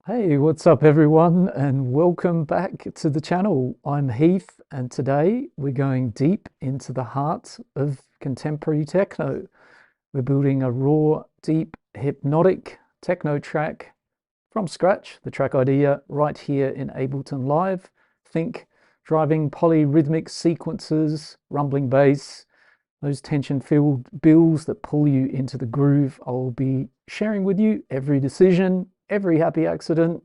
Hey, what's up everyone, and welcome back to the channel. I'm Heath, and today we're going deep into the heart of contemporary techno. We're building a raw, deep, hypnotic techno track from scratch, the track idea right here in Ableton Live. Think driving polyrhythmic sequences, rumbling bass, those tension-filled bills that pull you into the groove. I'll be sharing with you every decision, every happy accident,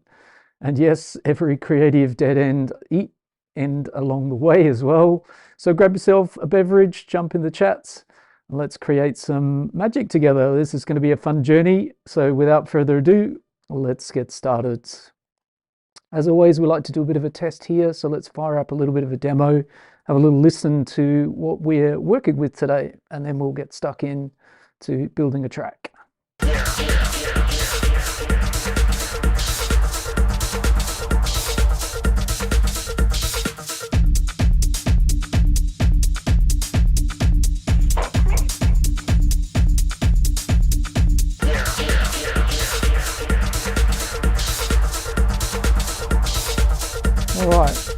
and yes, every creative dead end along the way as well. So grab yourself a beverage, jump in the chats, and let's create some magic together. This is going to be a fun journey. So without further ado, let's get started. As always, we like to do a bit of a test here, so let's fire up a little bit of a demo, have a little listen to what we're working with today, and then we'll get stuck in to building a track. All right,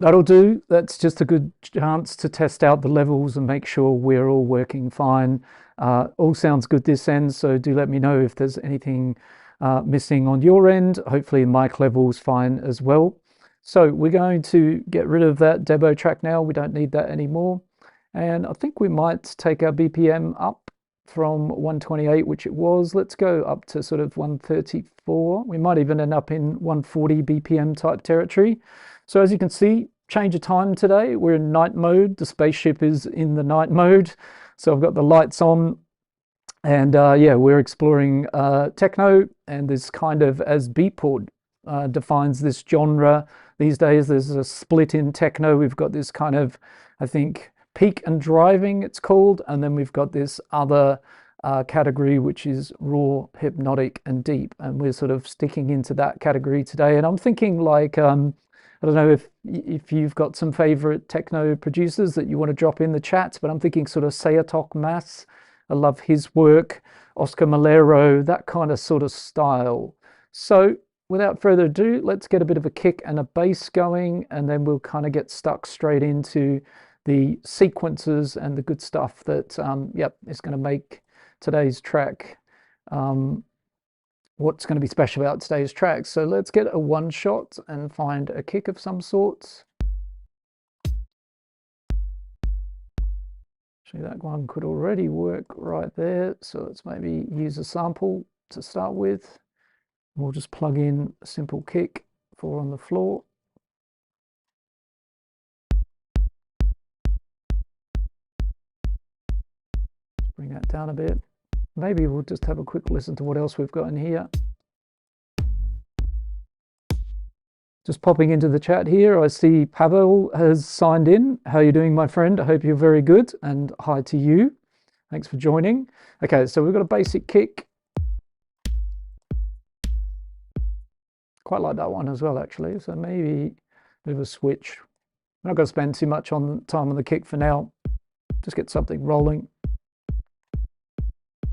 that'll do. That's just a good chance to test out the levels and make sure we're all working fine. All sounds good this end, so do let me know if there's anything missing on your end. Hopefully mic level's fine as well. So we're going to get rid of that demo track now. We don't need that anymore. And I think we might take our BPM up from 128, which it was. Let's go up to sort of 134. We might even end up in 140 BPM type territory. So as you can see, change of time today. We're in night mode. The spaceship is in the night mode. So I've got the lights on, and yeah, we're exploring techno, and this kind of, as Beatport defines this genre these days, there's a split in techno. We've got this kind of, I think, peak and driving it's called, and then we've got this other category which is raw, hypnotic and deep, and we're sort of sticking into that category today. And I'm thinking like I don't know if you've got some favorite techno producers that you want to drop in the chat, but I'm thinking sort of CETCheck. I love his work, Oscar Malero, that kind of sort of style. So without further ado, let's get a bit of a kick and a bass going, and then we'll kind of get stuck straight into the sequences and the good stuff that yep, is going to make today's track what's going to be special about today's track. So let's get a one shot and find a kick of some sorts. Actually, that one could already work right there, so let's maybe use a sample to start with. We'll just plug in a simple kick for on the floor. Bring that down a bit. Maybe we'll just have a quick listen to what else we've got in here. Just popping into the chat here, I see Pavel has signed in. How are you doing, my friend? I hope you're very good, and hi to you. Thanks for joining. Okay, so we've got a basic kick. Quite like that one as well, actually. So maybe a bit of a switch. I'm not going to spend too much time on the kick for now. Just get something rolling.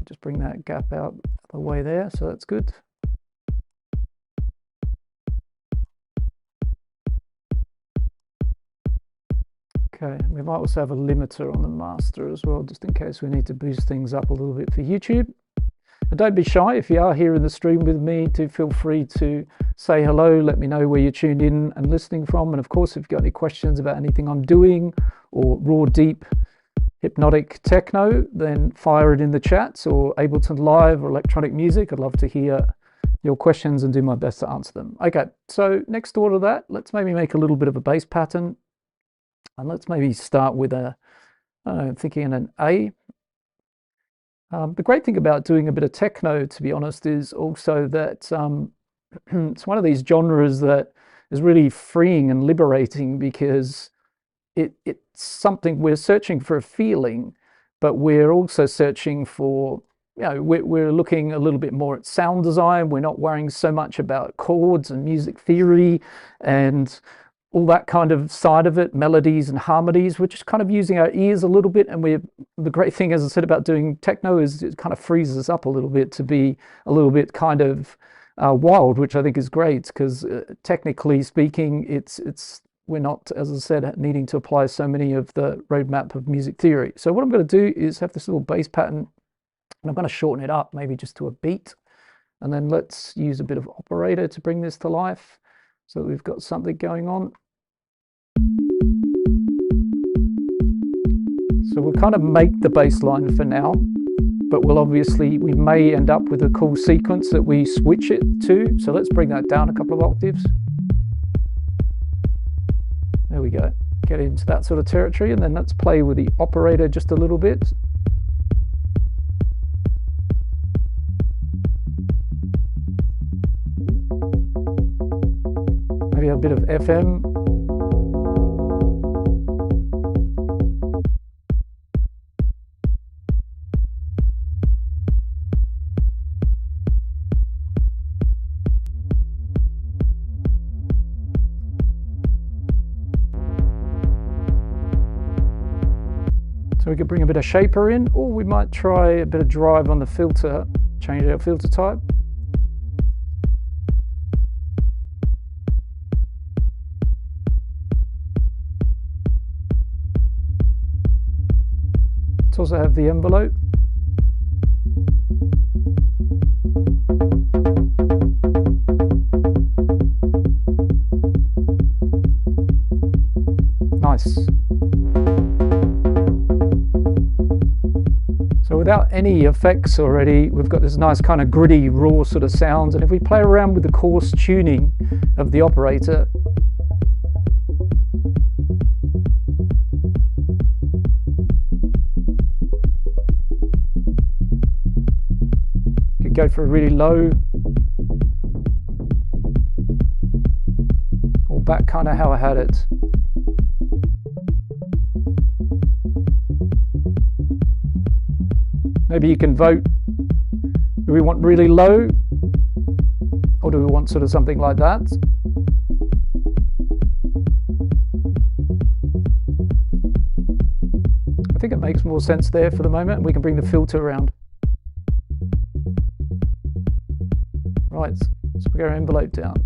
Just bring that gap out the way there, so that's good. Okay, we might also have a limiter on the master as well, just in case we need to boost things up a little bit for YouTube. And don't be shy, if you are here in the stream with me, do feel free to say hello, let me know where you're tuned in and listening from. And of course, if you've got any questions about anything I'm doing, or raw, deep, hypnotic techno, then fire it in the chats, or Ableton Live or electronic music. I'd love to hear your questions and do my best to answer them. Okay, so next door to that, let's maybe make a little bit of a bass pattern, and let's maybe start with a, I don't know, thinking an A. The great thing about doing a bit of techno, to be honest, is also that it's one of these genres that is really freeing and liberating, because it's something we're searching for a feeling, but we're also searching for, you know, we're looking a little bit more at sound design. We're not worrying so much about chords and music theory and all that kind of side of it, melodies and harmonies. We're just kind of using our ears a little bit, and the great thing, as I said, about doing techno is it kind of frees us up a little bit to be a little bit kind of wild, which I think is great because technically speaking, we're not, as I said, needing to apply so many of the roadmap of music theory. So what I'm going to do is have this little bass pattern, and I'm going to shorten it up, maybe just to a beat. And then let's use a bit of operator to bring this to life so that we've got something going on. So we'll kind of make the bass line for now, but we may end up with a cool sequence that we switch it to. So let's bring that down a couple of octaves. There we go. Get into that sort of territory, and then let's play with the operator just a little bit. Maybe a bit of FM. So we could bring a bit of shaper in, or we might try a bit of drive on the filter, change our filter type. Let's also have the envelope. Nice. So without any effects already, we've got this nice kind of gritty, raw sort of sound. And if we play around with the coarse tuning of the operator, you could go for a really low, or back kind of how I had it. Maybe you can vote, do we want really low, or do we want sort of something like that? I think it makes more sense there for the moment. We can bring the filter around. Right, let's bring our envelope down.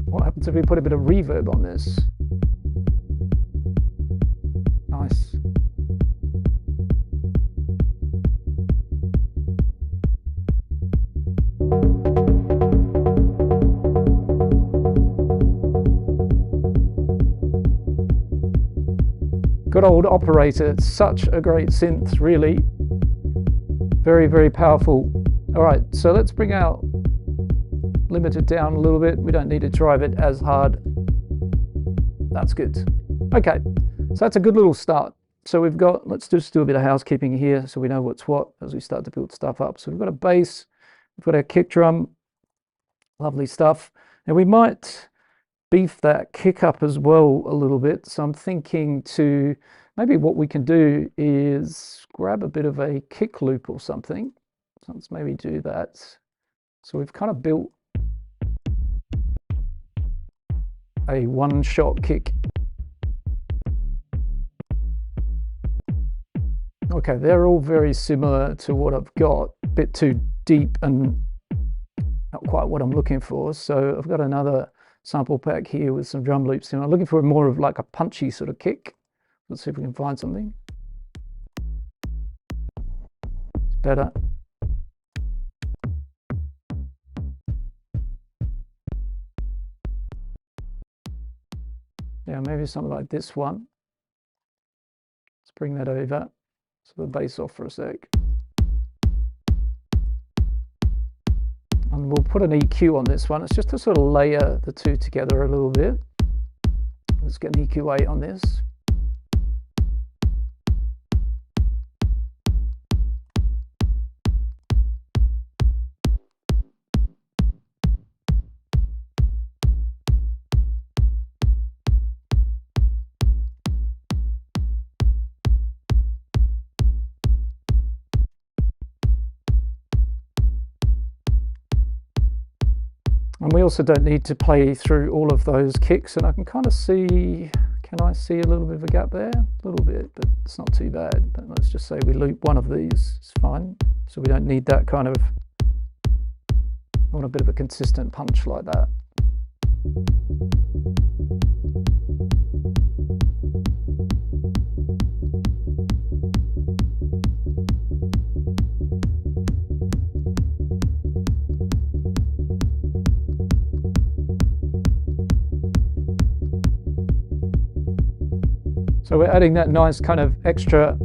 What happens if we put a bit of reverb on this? Nice. Good old operator, it's such a great synth, really. Very, very powerful. All right, so let's bring our limiter down a little bit. We don't need to drive it as hard. That's good. Okay, so that's a good little start. So we've got, let's just do a bit of housekeeping here so we know what's what as we start to build stuff up. So we've got a bass, we've got our kick drum, lovely stuff. And we might beef that kick up as well a little bit. So I'm thinking to maybe what we can do is grab a bit of a kick loop or something. So let's maybe do that. So we've kind of built a one-shot kick. Okay, they're all very similar to what I've got, a bit too deep and not quite what I'm looking for. So I've got another sample pack here with some drum loops in. I'm looking for more of like a punchy sort of kick. Let's see if we can find something. It's better. Yeah, maybe something like this one. Let's bring that over. So the bass off for a sec. And we'll put an EQ on this one. It's just to sort of layer the two together a little bit. Let's get an EQ8 on this. And we also don't need to play through all of those kicks, and I can kind of see, can I see a little bit of a gap there? A little bit, but it's not too bad. But let's just say we loop one of these, it's fine. So we don't need that kind of, I want a bit of a consistent punch like that. So we're adding that nice kind of extra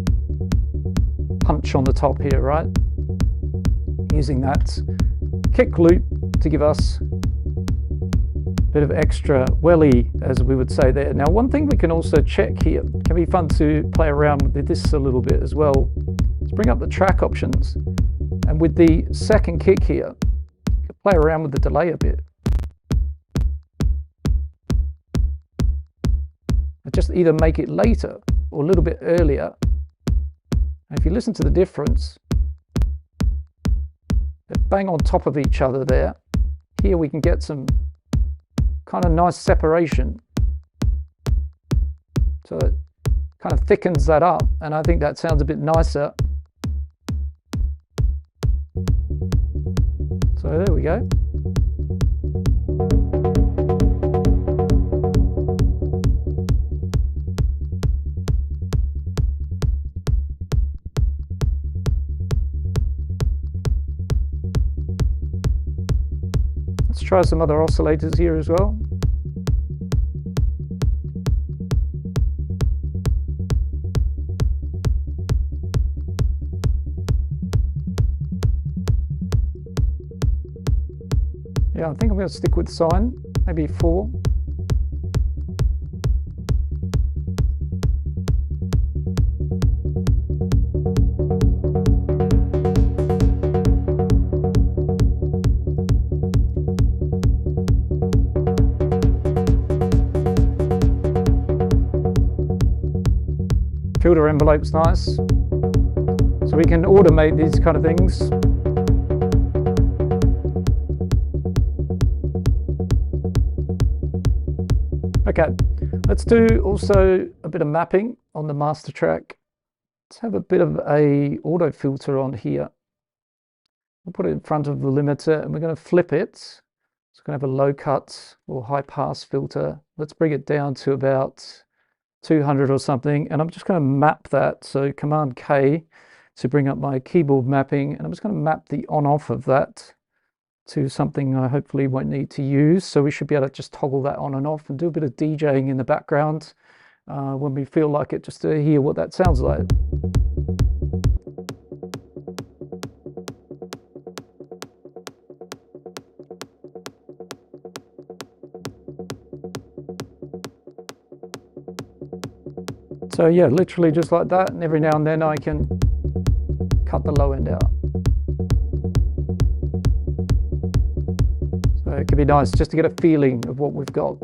punch on the top here, right? Using that kick loop to give us a bit of extra welly, as we would say there. Now, one thing we can also check here, it can be fun to play around with this a little bit as well. Let's bring up the track options. And with the second kick here, you can play around with the delay a bit. Just either make it later or a little bit earlier. And if you listen to the difference, they're bang on top of each other there. Here we can get some kind of nice separation. So it kind of thickens that up, and I think that sounds a bit nicer. So there we go. Let's try some other oscillators here as well. Yeah, I think I'm going to stick with sine, maybe 4. Filter envelope's nice, so we can automate these kind of things. Okay, let's do also a bit of mapping on the master track. Let's have a bit of a auto filter on here. We'll put it in front of the limiter, and we're going to flip it. It's going to have a low cut or high pass filter. Let's bring it down to about 200 or something, and I'm just going to map that. So Command K to bring up my keyboard mapping, and I'm just going to map the on off of that to something I hopefully won't need to use. So we should be able to just toggle that on and off and do a bit of DJing in the background when we feel like it, just to hear what that sounds like. So yeah, literally just like that, and every now and then I can cut the low end out. So it could be nice just to get a feeling of what we've got.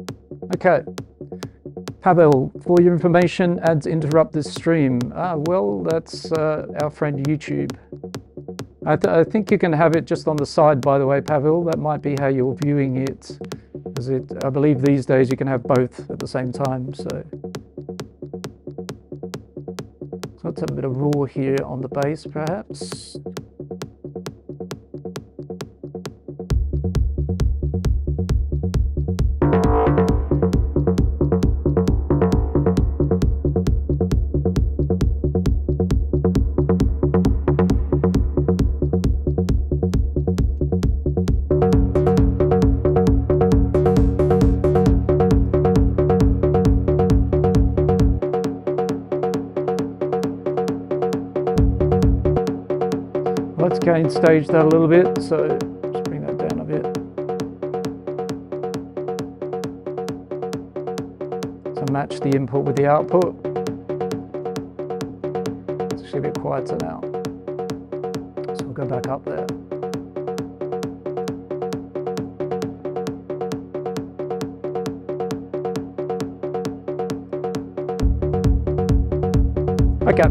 Okay, Pavel, for your information, ads interrupt this stream. Well, that's our friend YouTube. I think you can have it just on the side, by the way, Pavel. That might be how you're viewing it. Because I believe these days you can have both at the same time. So let's have a bit of raw here on the bass, perhaps. Let's gain stage that a little bit, so just bring that down a bit. So match the input with the output. It's actually a bit quieter now. So we'll go back up there. Okay,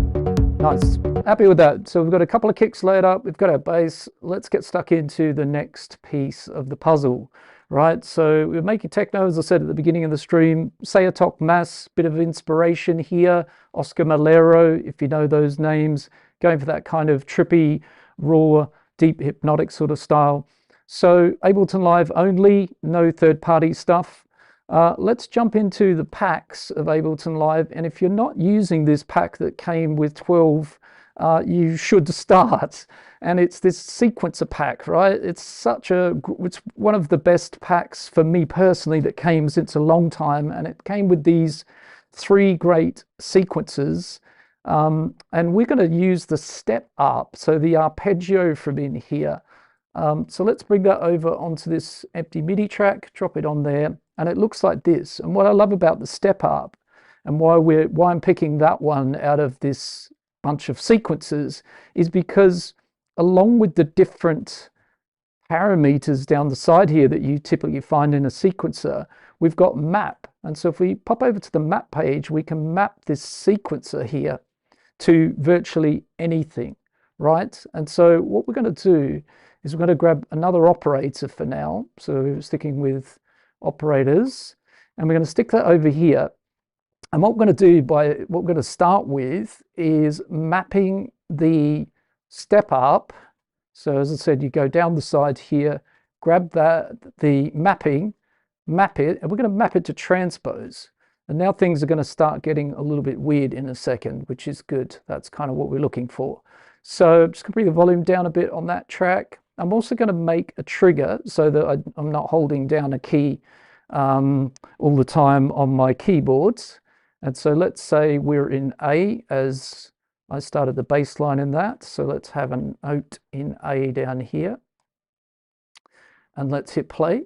nice. Happy with that. So we've got a couple of kicks laid up, we've got our bass. Let's get stuck into the next piece of the puzzle, right? So we're making techno, as I said at the beginning of the stream. CETCheck Mass, bit of inspiration here. Oscar Malero, if you know those names, going for that kind of trippy, raw, deep hypnotic sort of style. So Ableton Live only, no third-party stuff. Let's jump into the packs of Ableton Live. And if you're not using this pack that came with 12, you should start. And it's this sequencer pack, right? It's one of the best packs for me personally that came since a long time. And it came with these 3 great sequencers. And we're going to use the step up, so the arpeggio from in here. So let's bring that over onto this empty MIDI track, drop it on there, and it looks like this. And what I love about the step up, and why I'm picking that one out of this bunch of sequences, is because along with the different parameters down the side here that you typically find in a sequencer, we've got map. And so if we pop over to the map page, we can map this sequencer here to virtually anything, right? And so what we're going to do is we're going to grab another operator for now. So sticking with operators, and we're going to stick that over here. And what we're going to do what we're going to start with is mapping the step up. So as I said, you go down the side here, grab the mapping, map it, and we're going to map it to transpose. And now things are going to start getting a little bit weird in a second, which is good. That's kind of what we're looking for. So I'm just going to bring the volume down a bit on that track. I'm also going to make a trigger so that I'm not holding down a key all the time on my keyboards. And so let's say we're in A, as I started the bass line in that. So let's have a note in A down here. And let's hit play.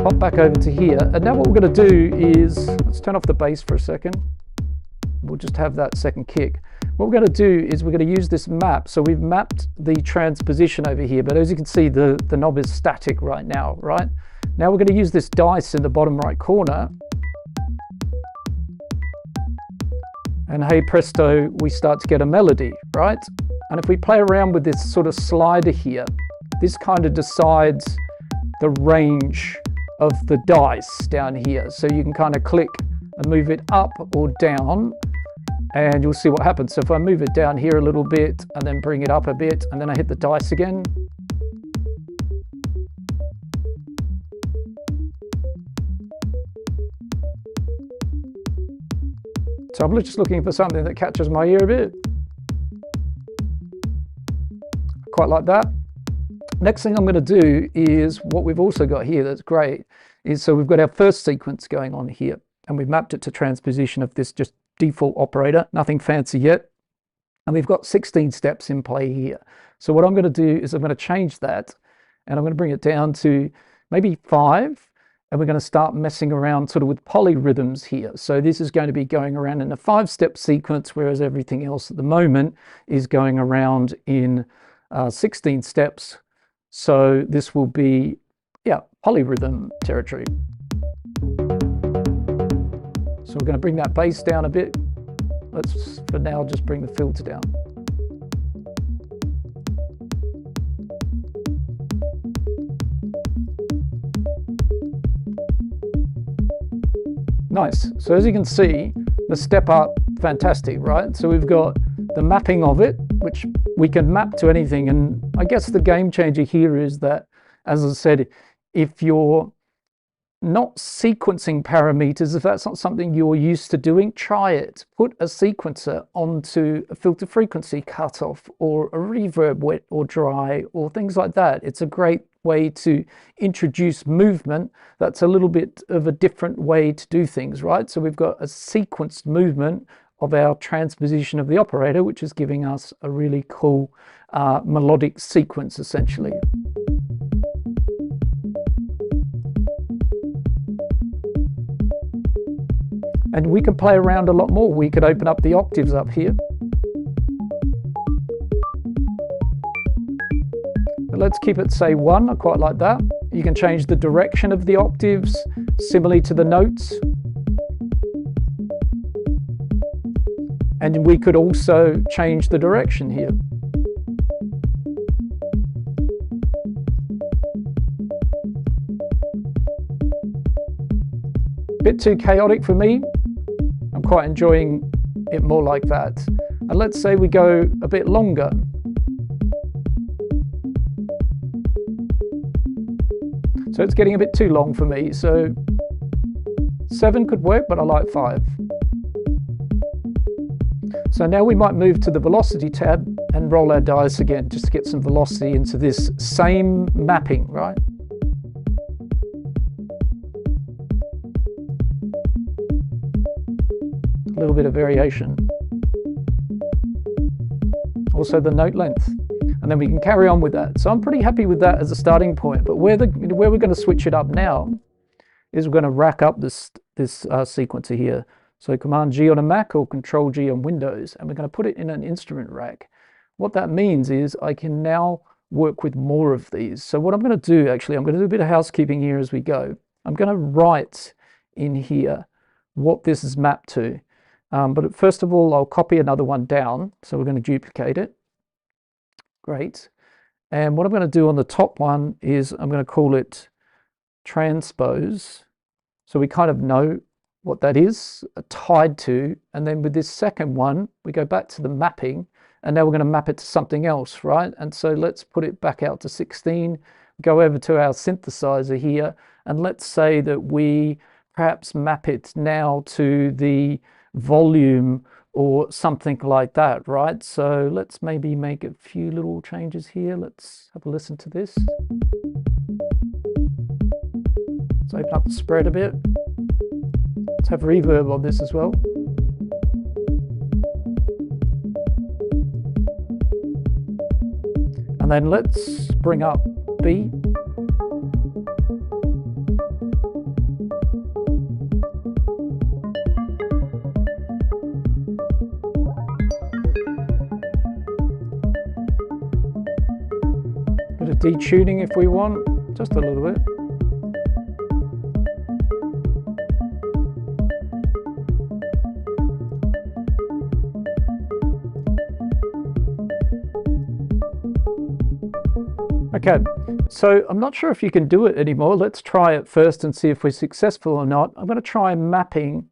Pop back over to here. And now what we're going to do is, let's turn off the bass for a second. We'll just have that second kick. What we're going to do is we're going to use this map. So we've mapped the transposition over here, but as you can see, the knob is static right now, right? Now we're going to use this dice in the bottom right corner. And hey presto, we start to get a melody, right? And if we play around with this sort of slider here, this kind of decides the range of the dice down here. So you can kind of click and move it up or down, and you'll see what happens. So if I move it down here a little bit and then bring it up a bit, and then I hit the dice again, so I'm just looking for something that catches my ear a bit. Quite like that. Next thing I'm going to do is what we've also got here that's great is, so we've got our first sequence going on here, and we've mapped it to transposition of this just default operator, nothing fancy yet. And we've got 16 steps in play here. So what I'm going to do is I'm going to change that, and I'm going to bring it down to maybe 5. And we're going to start messing around sort of with polyrhythms here. So this is going to be going around in a 5-step sequence, whereas everything else at the moment is going around in 16 steps. So this will be, yeah, polyrhythm territory. So we're going to bring that bass down a bit. Let's, for now, just bring the filter down. Nice. So as you can see, the step up, fantastic, right? So we've got the mapping of it, which we can map to anything. And I guess the game changer here is that, as I said, if you're not sequencing parameters, if that's not something you're used to doing, try it. Put a sequencer onto a filter frequency cutoff or a reverb wet or dry or things like that. It's a great way to introduce movement. That's a little bit of a different way to do things, right? So we've got a sequenced movement of our transposition of the operator, which is giving us a really cool melodic sequence, essentially. And we can play around a lot more. We could open up the octaves up here. But let's keep it, say, 1. I quite like that. You can change the direction of the octaves, similarly to the notes. And we could also change the direction here. Bit too chaotic for me. I'm quite enjoying it more like that. And let's say we go a bit longer. So it's getting a bit too long for me. So 7 could work, but I like 5. So now we might move to the velocity tab and roll our dice again, just to get some velocity into this same mapping, right? A little bit of variation. Also the note length. And then we can carry on with that. So I'm pretty happy with that as a starting point. But where we're going to switch it up now is we're going to rack up this sequencer here. So Command G on a Mac or Control G on Windows, and we're going to put it in an instrument rack. What that means is I can now work with more of these. So what I'm going to do, actually, I'm going to do a bit of housekeeping here as we go. I'm going to write in here what this is mapped to. But first of all, I'll copy another one down. So we're going to duplicate it. Great. And what I'm going to do on the top one is I'm going to call it transpose. So we kind of know what that is tied to. And then with this second one, we go back to the mapping, and now we're going to map it to something else, right? And so let's put it back out to 16, go over to our synthesizer here, and let's say that we perhaps map it now to the volume or something like that, right? So let's maybe make a few little changes here. Let's have a listen to this. Let's open up the spread a bit. Let's have reverb on this as well. And then let's bring up B. Bit of detuning if we want, just a little bit. Okay, so I'm not sure if you can do it anymore. Let's try it first and see if we're successful or not. I'm going to try mapping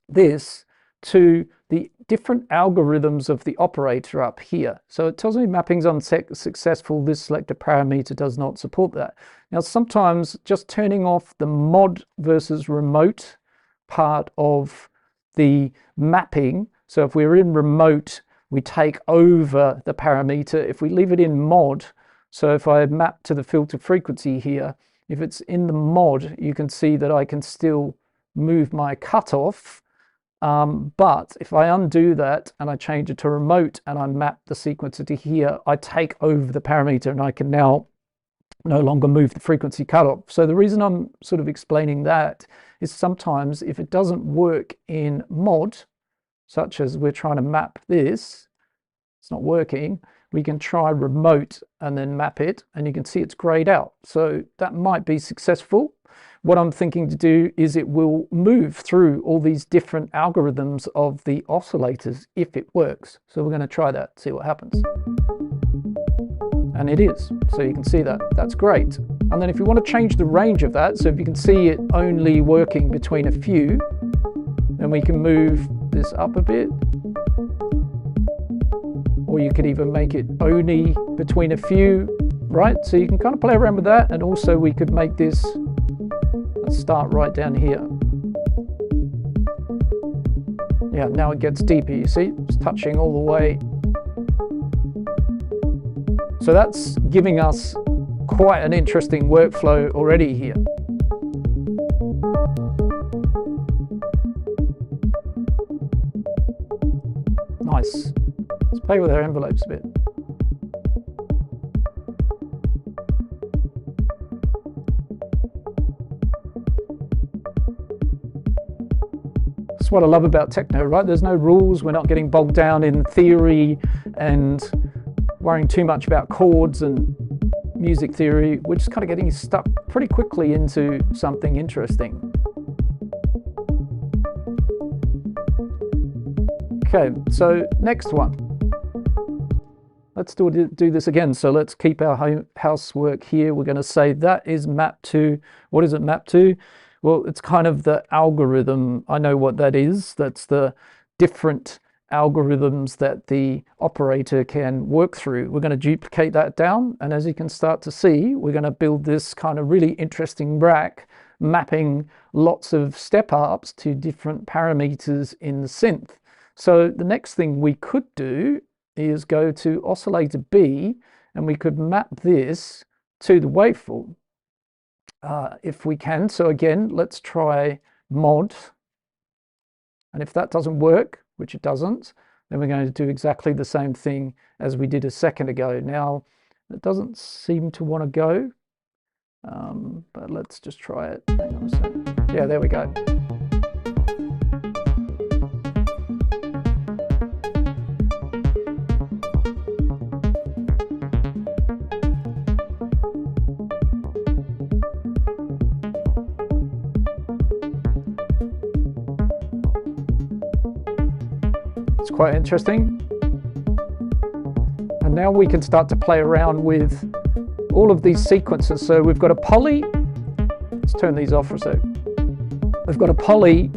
this to the different algorithms of the operator up here. So it tells me mapping's unsuccessful. This selected parameter does not support that. Now, sometimes just turning off the mod versus remote part of the mapping. So if we're in remote, we take over the parameter. If we leave it in mod, so if I map to the filter frequency here, if it's in the mod, you can see that I can still move my cutoff. But if I undo that and I change it to remote and I map the sequencer to here, I take over the parameter and I can now no longer move the frequency cutoff. So the reason I'm sort of explaining that is sometimes if it doesn't work in mod, such as we're trying to map this, it's not working, we can try remote and then map it, and you can see it's grayed out. So that might be successful. What I'm thinking to do is it will move through all these different algorithms of the oscillators if it works. So we're going to try that, see what happens. And it is. So you can see that. That's great. And then if you want to change the range of that, so if you can see it only working between a few, then we can move this up a bit. Or you could even make it only between a few, right? So you can kind of play around with that. And also we could make this, let's start right down here. Yeah, now it gets deeper, you see? It's touching all the way. So that's giving us quite an interesting workflow already here. Nice. Let's play with our envelopes a bit. That's what I love about techno, right? There's no rules. We're not getting bogged down in theory and worrying too much about chords and music theory. We're just kind of getting stuck pretty quickly into something interesting. Okay, so next one. Let's do this again. So let's keep our housework here. We're going to say that is mapped to, what is it mapped to? Well, it's kind of the algorithm. I know what that is. That's the different algorithms that the operator can work through. We're going to duplicate that down, and as you can start to see, we're going to build this kind of really interesting rack, mapping lots of step ups to different parameters in the synth. So the next thing we could do is go to oscillator B, and we could map this to the waveform if we can. So again, let's try mod, and if that doesn't work, which it doesn't, then we're going to do exactly the same thing as we did a second ago. Now, it doesn't seem to want to go, but let's just try it. Hang on a second. Yeah, there we go. It's quite interesting. And now we can start to play around with all of these sequences. So we've got a poly. Let's turn these off for a sec. We've got a poly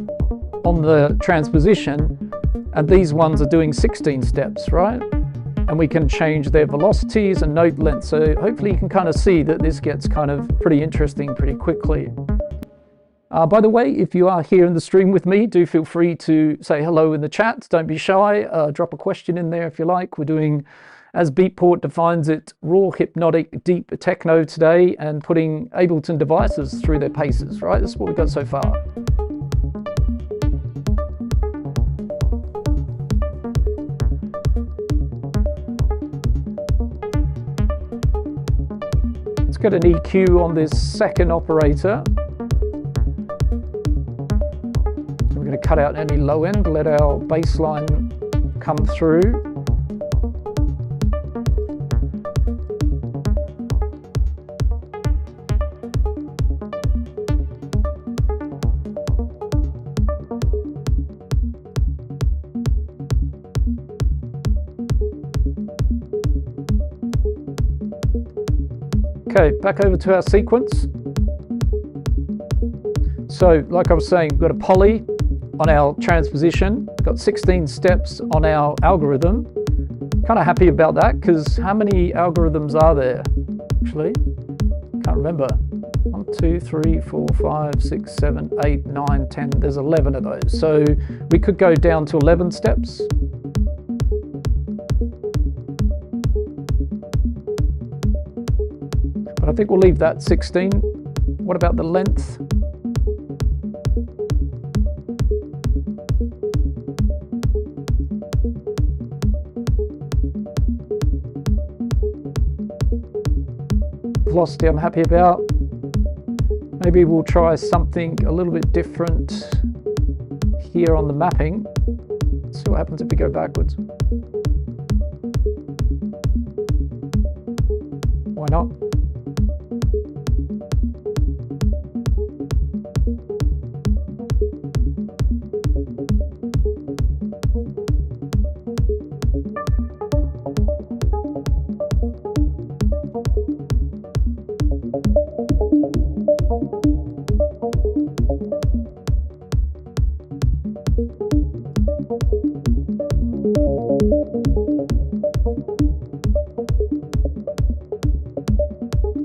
on the transposition, and these ones are doing 16 steps, right? And we can change their velocities and note length. So hopefully you can kind of see that this gets kind of pretty interesting pretty quickly. By the way, if you are here in the stream with me, do feel free to say hello in the chat. Don't be shy. Drop a question in there if you like. We're doing, as Beatport defines it, raw, hypnotic, deep techno today, and putting Ableton devices through their paces, right? That's what we've got so far. Let's get an EQ on this second operator. We're going to cut out any low end, let our bass line come through. Okay, back over to our sequence. So, like I was saying, we've got a poly on our transposition, got 16 steps on our algorithm. Kind of happy about that, because how many algorithms are there? Actually, can't remember. 1, 2, 3, 4, 5, 6, 7, 8, 9, 10. There's 11 of those. So we could go down to 11 steps. But I think we'll leave that 16. What about the length? Velocity I'm happy about. Maybe we'll try something a little bit different here on the mapping. See what happens if we go backwards. Why not?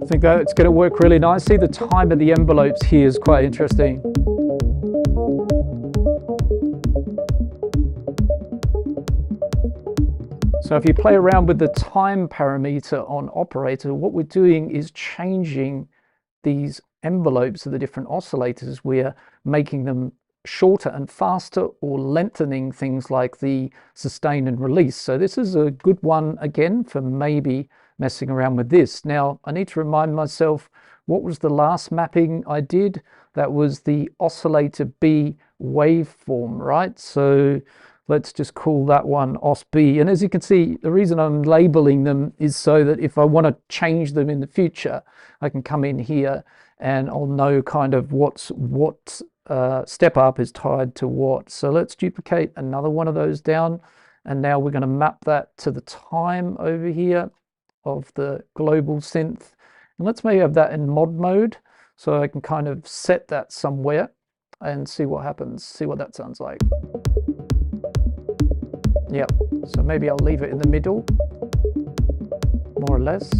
I think that it's going to work really nicely. The time of the envelopes here is quite interesting. So if you play around with the time parameter on operator, what we're doing is changing these envelopes of the different oscillators. We're making them shorter and faster, or lengthening things like the sustain and release. So this is a good one again for maybe messing around with this. Now I need to remind myself, what was the last mapping I did? That was the oscillator B waveform, right? So let's just call that one OS B. And as you can see, the reason I'm labeling them is so that if I want to change them in the future, I can come in here and I'll know kind of what step up is tied to what. So let's duplicate another one of those down, and now we're going to map that to the time over here of the global synth. And let's maybe have that in mod mode. So I can kind of set that somewhere and see what happens, see what that sounds like. Yep, so maybe I'll leave it in the middle, more or less.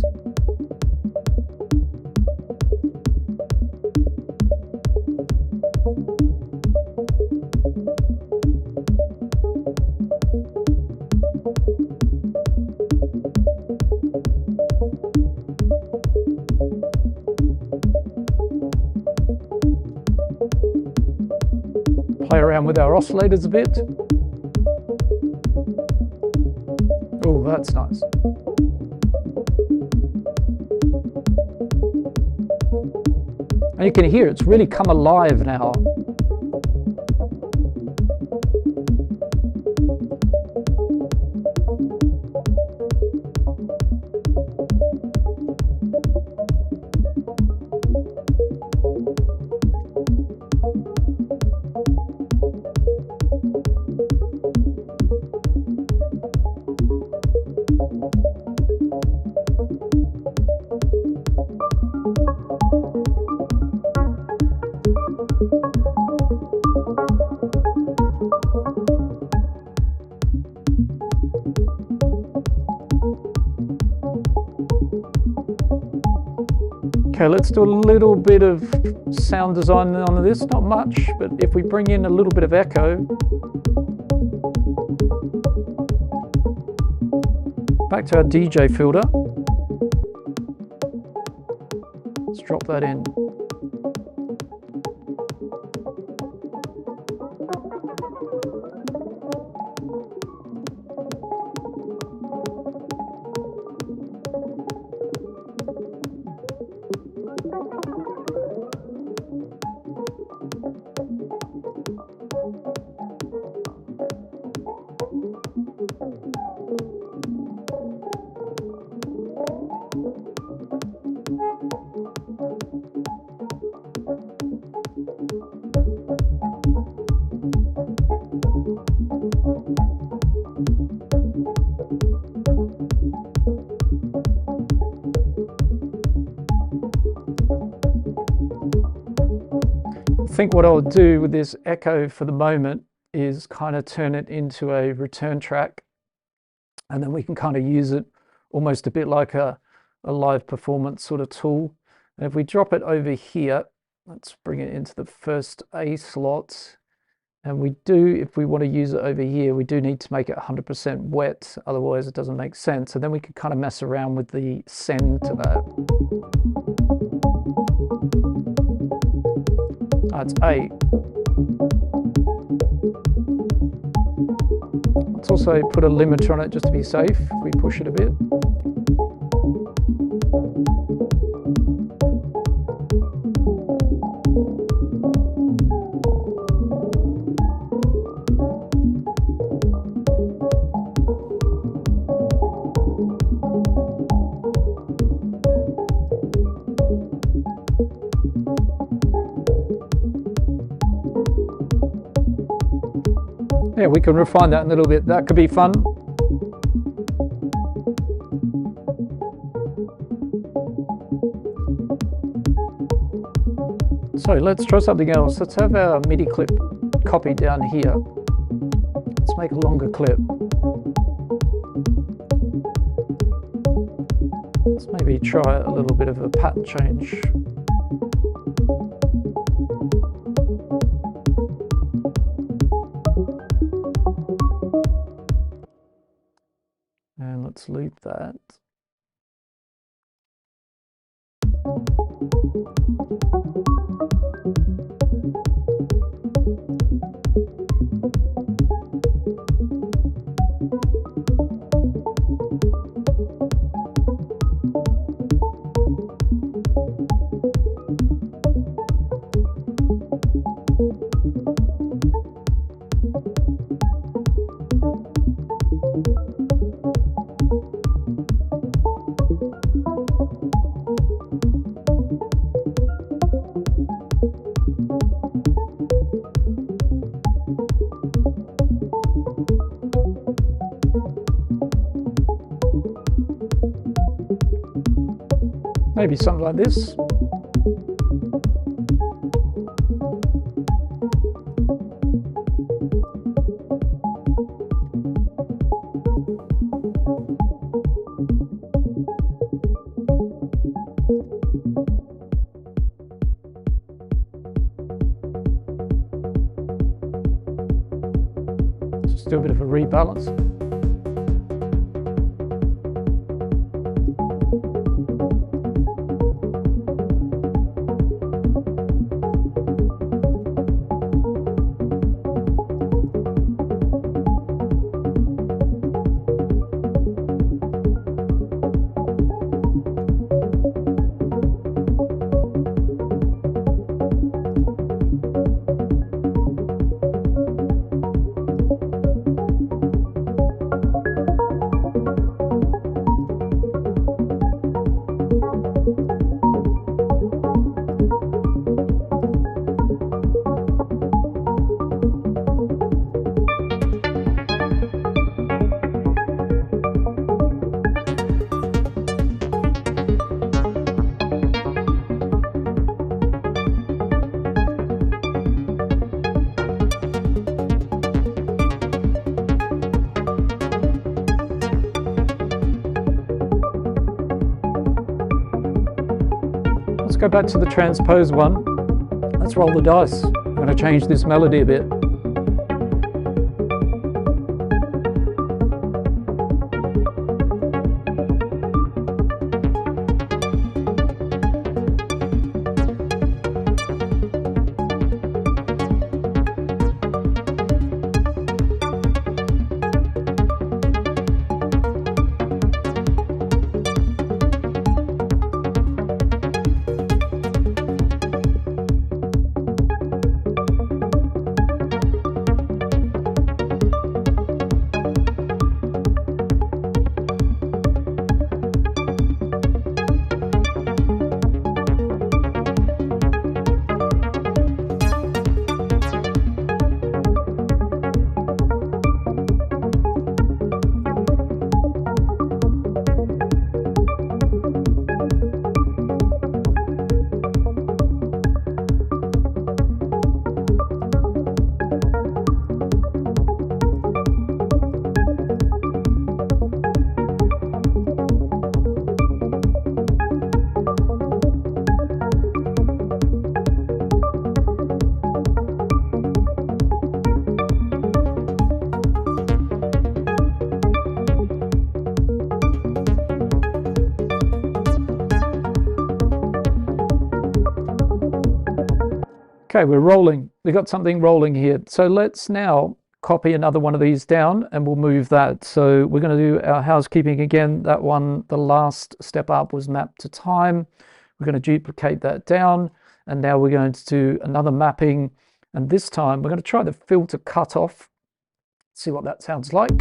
Play around with our oscillators a bit. Oh, that's nice. And you can hear it's really come alive now. Okay, let's do a little bit of sound design on this, not much, but if we bring in a little bit of echo, back to our DJ filter, let's drop that in. I think what I'll do with this echo for the moment is kind of turn it into a return track, and then we can kind of use it almost a bit like a live performance sort of tool. And if we drop it over here, let's bring it into the first A slot, and we do, if we want to use it over here, we do need to make it 100% wet, otherwise it doesn't make sense. And then we can kind of mess around with the send to that. That's A. Let's also put a limiter on it just to be safe if we push it a bit. Yeah, we can refine that a little bit. That could be fun. So let's try something else. Let's have our MIDI clip copied down here. Let's make a longer clip. Let's maybe try a little bit of a pattern change. And let's loop that. Maybe something like this. do a bit of a rebalance. Go back to the transpose one. Let's roll the dice. I'm going to change this melody a bit. Okay, we're rolling. We got something rolling here. So let's now copy another one of these down and we'll move that. So we're going to do our housekeeping again. That one, the last step up was mapped to time. We're going to duplicate that down. And now we're going to do another mapping. And this time we're going to try the filter cutoff. See what that sounds like.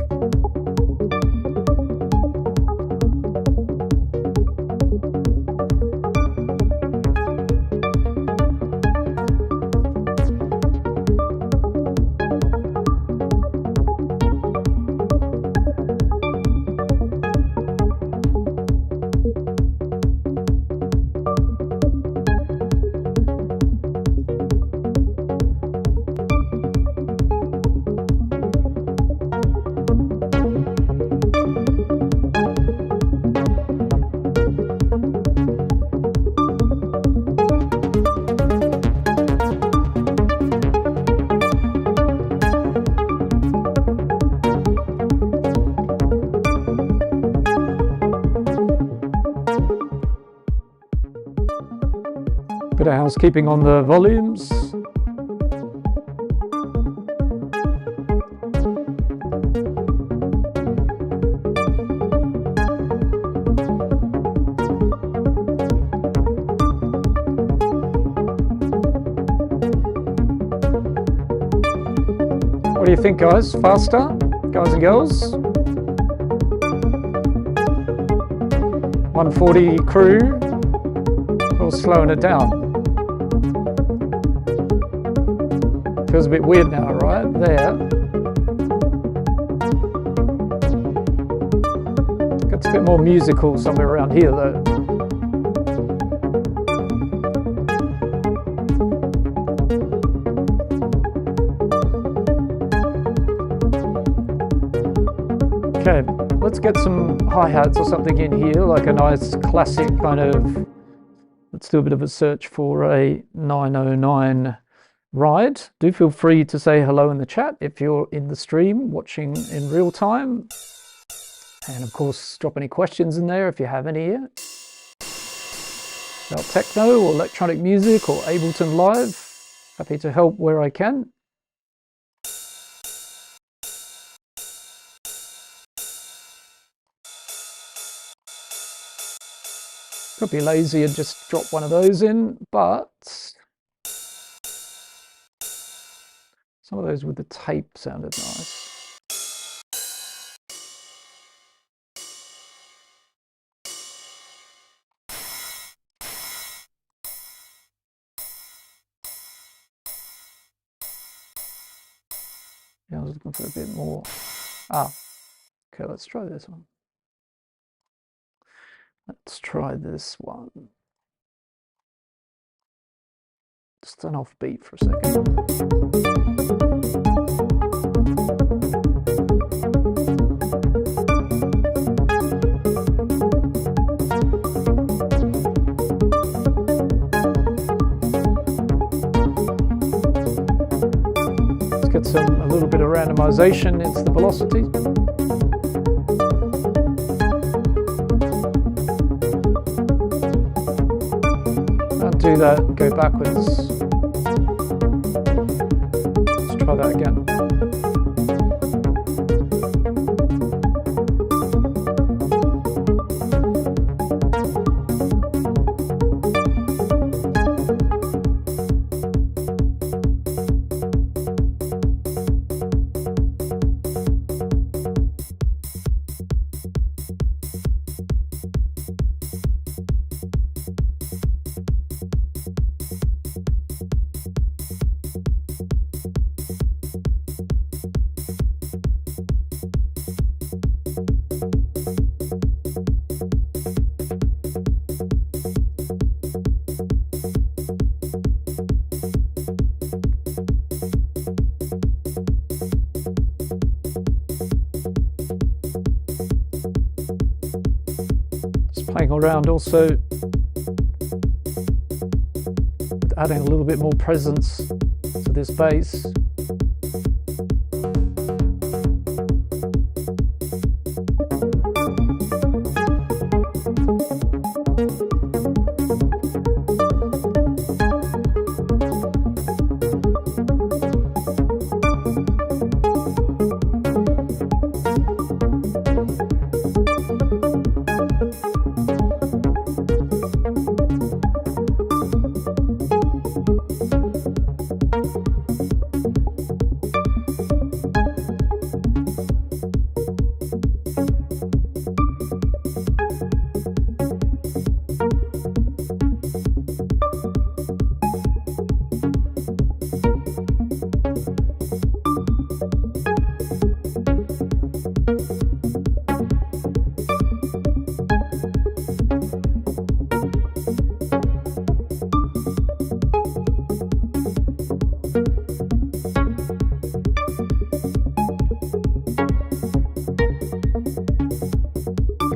Bit of housekeeping on the volumes. What do you think, guys? Faster, guys and girls? 140 crew, or slowing it down? Feels a bit weird now, right? There. Gets a bit more musical somewhere around here, though. Okay, let's get some hi-hats or something in here, like a nice classic kind of, let's do a bit of a search for a 909 ride. Do feel free to say hello in the chat if you're in the stream watching in real time. And of course, drop any questions in there if you have any here. About techno or electronic music or Ableton Live. Happy to help where I can. Could be lazy and just drop one of those in, but some of those with the tape sounded nice. Yeah, I was looking for a bit more. Okay, let's try this one. Let's try this one. Just an off beat for a second. Let's get a little bit of randomization into the velocity. Do that and go backwards. Let's try that again. Playing around also with adding a little bit more presence to this bass.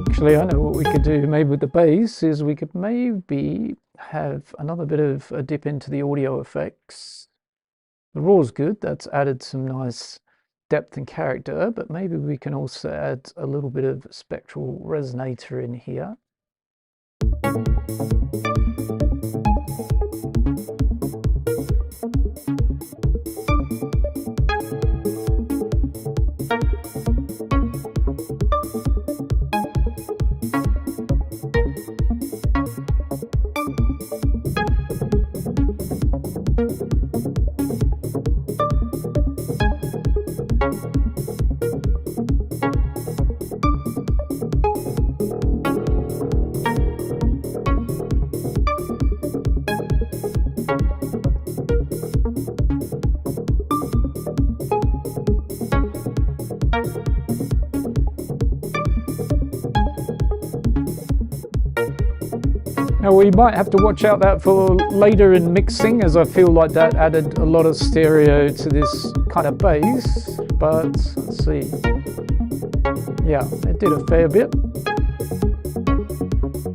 Actually, I know what we could do maybe with the bass is we could maybe have another bit of a dip into the audio effects. The raw's good, that's added some nice depth and character, but maybe we can also add a little bit of spectral resonator in here. Now we might have to watch out that for later in mixing, as I feel like that added a lot of stereo to this kind of bass, but let's see. Yeah, it did a fair bit.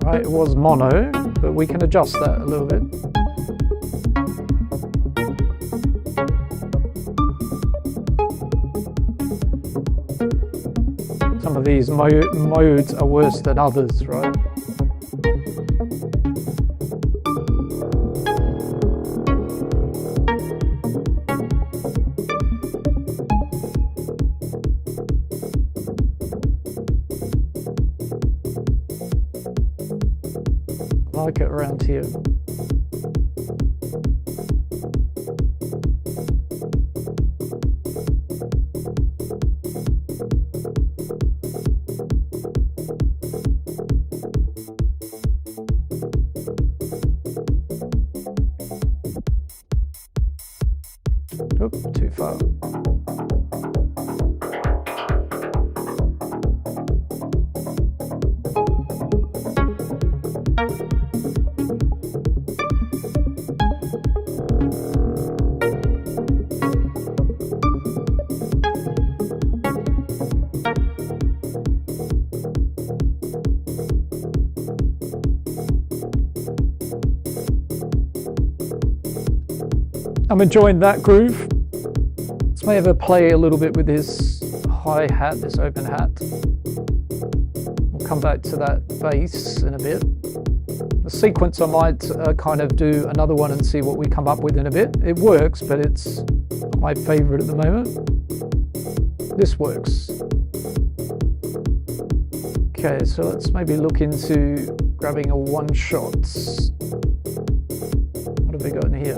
Right, it was mono, but we can adjust that a little bit. these modes are worse than others, right? I like it around here. Oop, too far. I'm enjoying that groove. Let's maybe play a little bit with this hi-hat, this open hat. We'll come back to that bass in a bit. The sequence I might kind of do another one and see what we come up with in a bit. It works, but it's not my favorite at the moment. This works. Okay, so let's maybe look into grabbing a one shot. What have we got in here?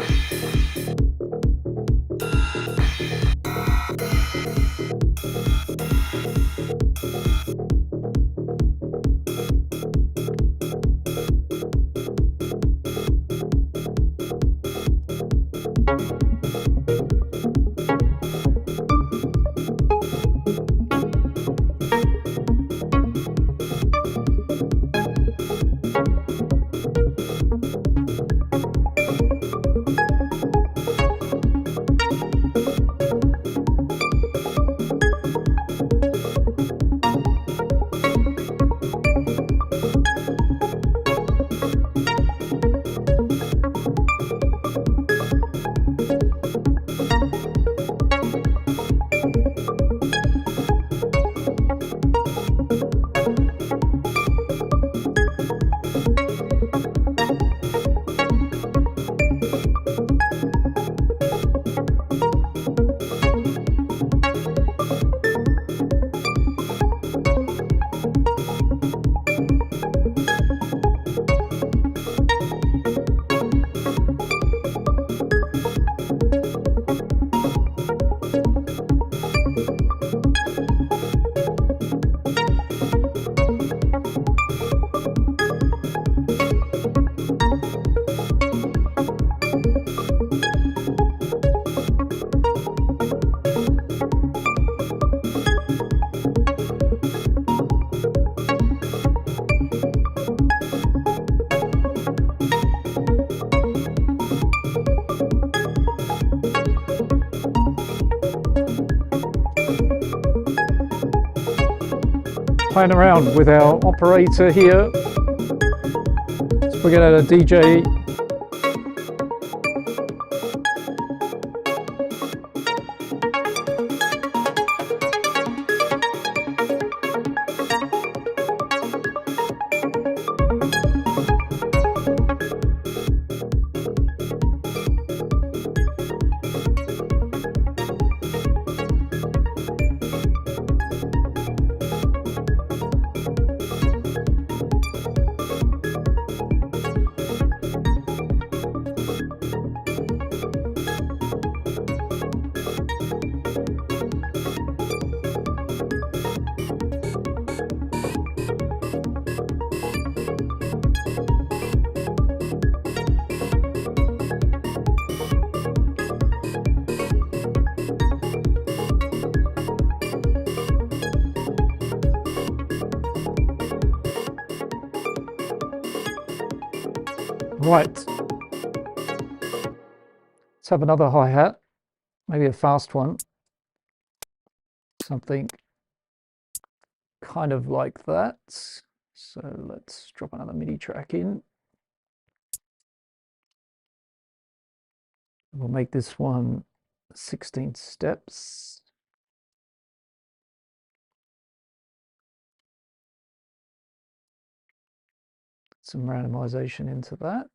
Playing around with our operator here. Let's bring it out a DJ. Right, let's have another hi-hat, maybe a fast one, something kind of like that. So let's drop another MIDI track in. We'll make this one 16 steps. some randomization into that.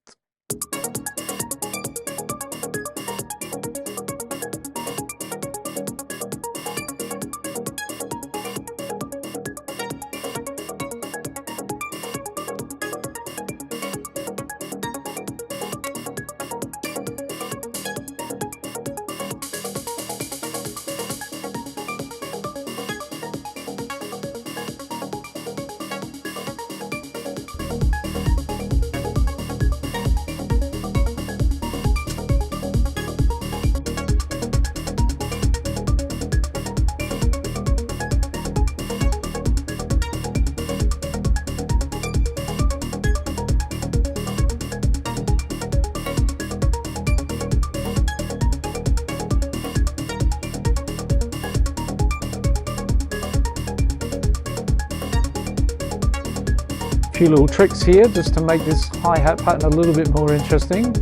A few little tricks here just to make this hi-hat pattern a little bit more interesting.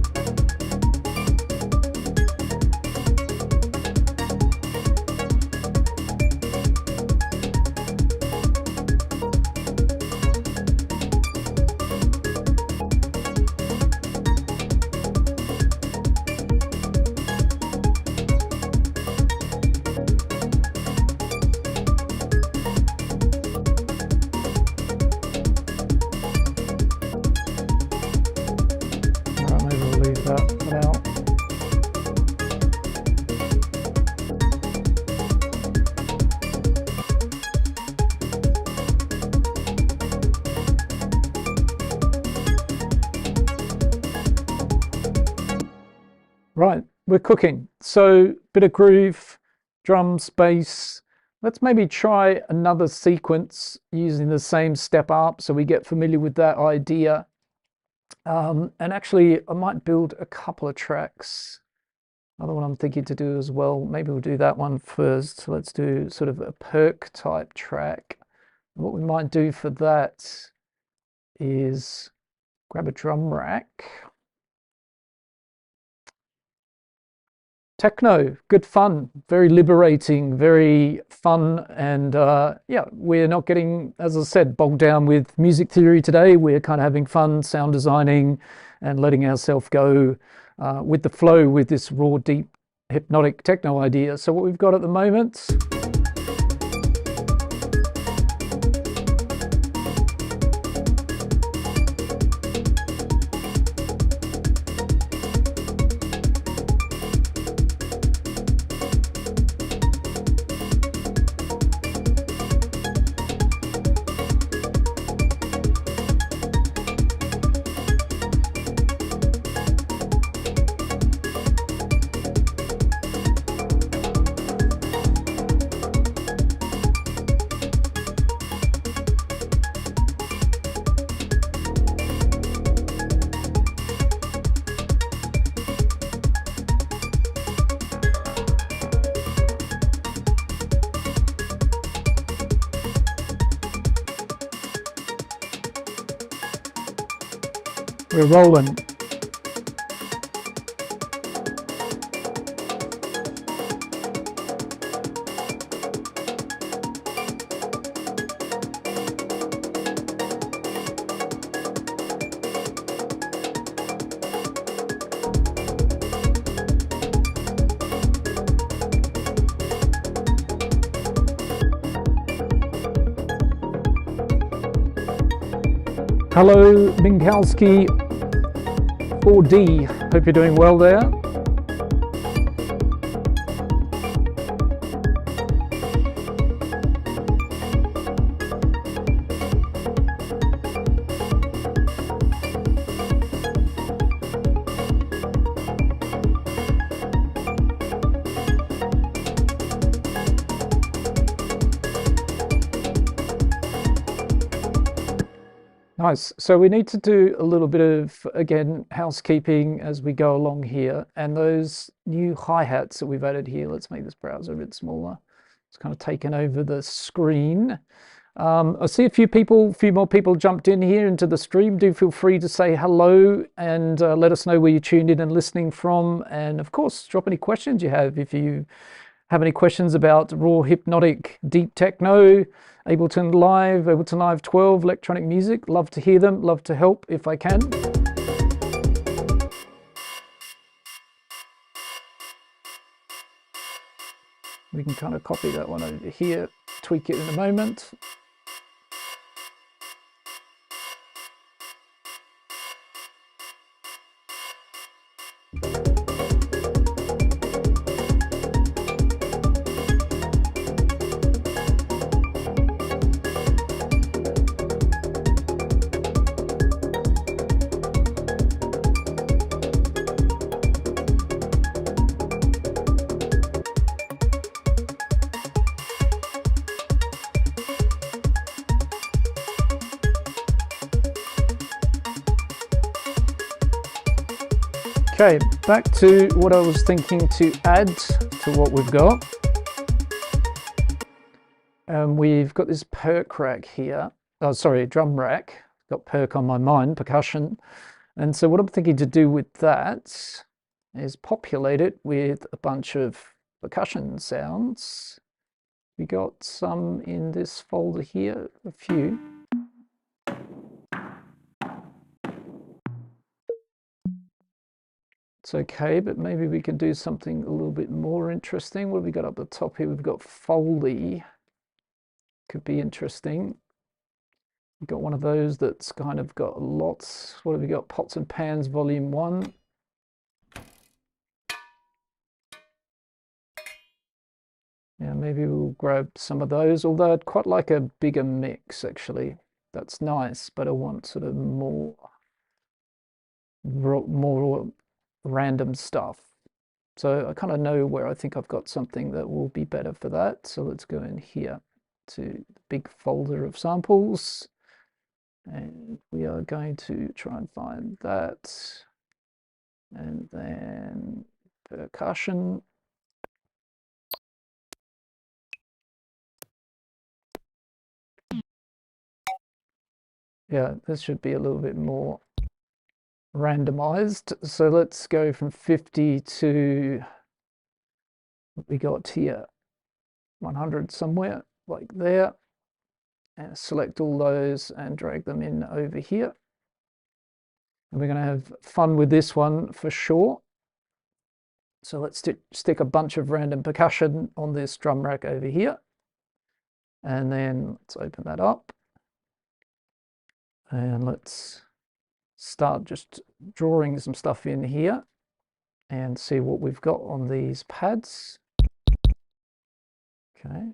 Right, we're cooking. So bit of groove, drums, bass. Let's maybe try another sequence using the same step up so we get familiar with that idea. And actually, I might build a couple of tracks. Another one I'm thinking to do as well. Maybe we'll do that one first. So let's do sort of a perk type track. What we might do for that is grab a drum rack. Techno, good fun, very liberating, very fun, and yeah, we're not getting, as I said, bogged down with music theory today. We're kind of having fun sound designing and letting ourselves go with the flow with this raw, deep, hypnotic techno idea. So what we've got at the moment, we're rolling. Hello, Minkowski 4D. Hope you're doing well there. Nice. So we need to do a little bit of, again, housekeeping as we go along here. And those new hi-hats that we've added here, let's make this browser a bit smaller. It's kind of taken over the screen. I see a few more people jumped in here into the stream. Do feel free to say hello and let us know where you tuned in and listening from. And of course, drop any questions you have if you have any questions about raw hypnotic deep techno, Ableton Live 12 electronic music, love to hear them, love to help if I can. We can kind of copy that one over here, tweak it in a moment. Okay, back to what I was thinking to add to what we've got. We've got this perk rack here. Oh, sorry, drum rack. Got perk on my mind, percussion. And so what I'm thinking to do with that is populate it with a bunch of percussion sounds. We got some in this folder here, a few. It's okay, but maybe we can do something a little bit more interesting. What have we got up the top here? We've got Foley. Could be interesting. We've got one of those that's kind of got lots. What have we got? Pots and Pans Volume 1. Yeah, maybe we'll grab some of those, although I'd quite like a bigger mix, actually. That's nice, but I want sort of more random stuff. So I kind of know where I think I've got something that will be better for that. So let's go in here to the big folder of samples. And we are going to try and find that. And then percussion. Yeah, this should be a little bit more randomized. So let's go from 50 to what we got here, 100 somewhere, like there. And select all those and drag them in over here. And we're going to have fun with this one for sure. So let's stick a bunch of random percussion on this drum rack over here. And then let's open that up. And let's start just drawing some stuff in here and see what we've got on these pads. Okay.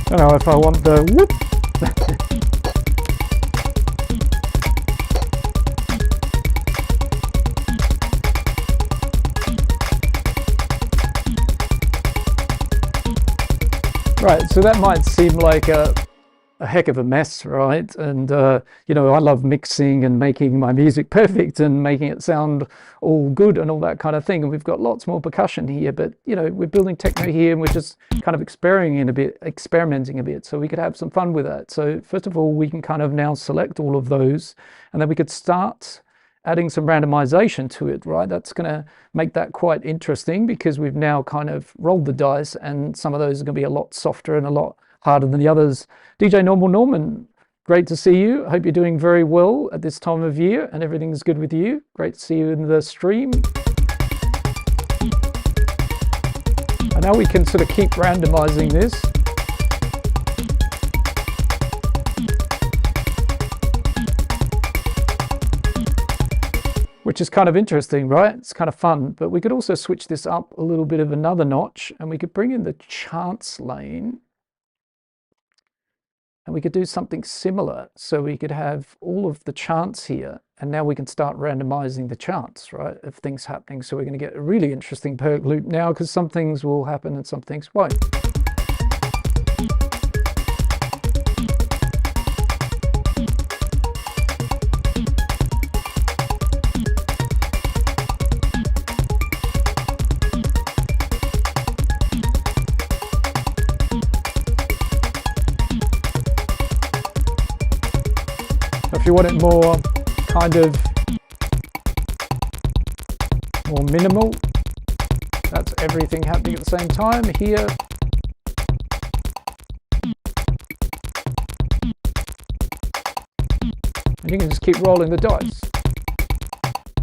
I don't know if I want the whoop. Right, so that might seem like a a heck of a mess, right? And you know, I love mixing and making my music perfect and making it sound all good and all that kind of thing. And we've got lots more percussion here, but you know, we're building techno here and we're just kind of experimenting a bit, so we could have some fun with that. So first of all, we can kind of now select all of those, and then we could start adding some randomization to it, right? That's going to make that quite interesting, because we've now kind of rolled the dice, and some of those are going to be a lot softer and a lot harder than the others. DJ Normal Norman, great to see you. I hope you're doing very well at this time of year and everything's good with you. Great to see you in the stream. And now we can sort of keep randomizing this. Which is kind of interesting, right? It's kind of fun, but we could also switch this up a little bit of another notch, and we could bring in the chants lane, and we could do something similar. So we could have all of the chants here, and now we can start randomizing the chants, right, of things happening. So we're going to get a really interesting perk loop now, because some things will happen and some things won't. If you want it more kind of more minimal, that's everything happening at the same time here. And you can just keep rolling the dice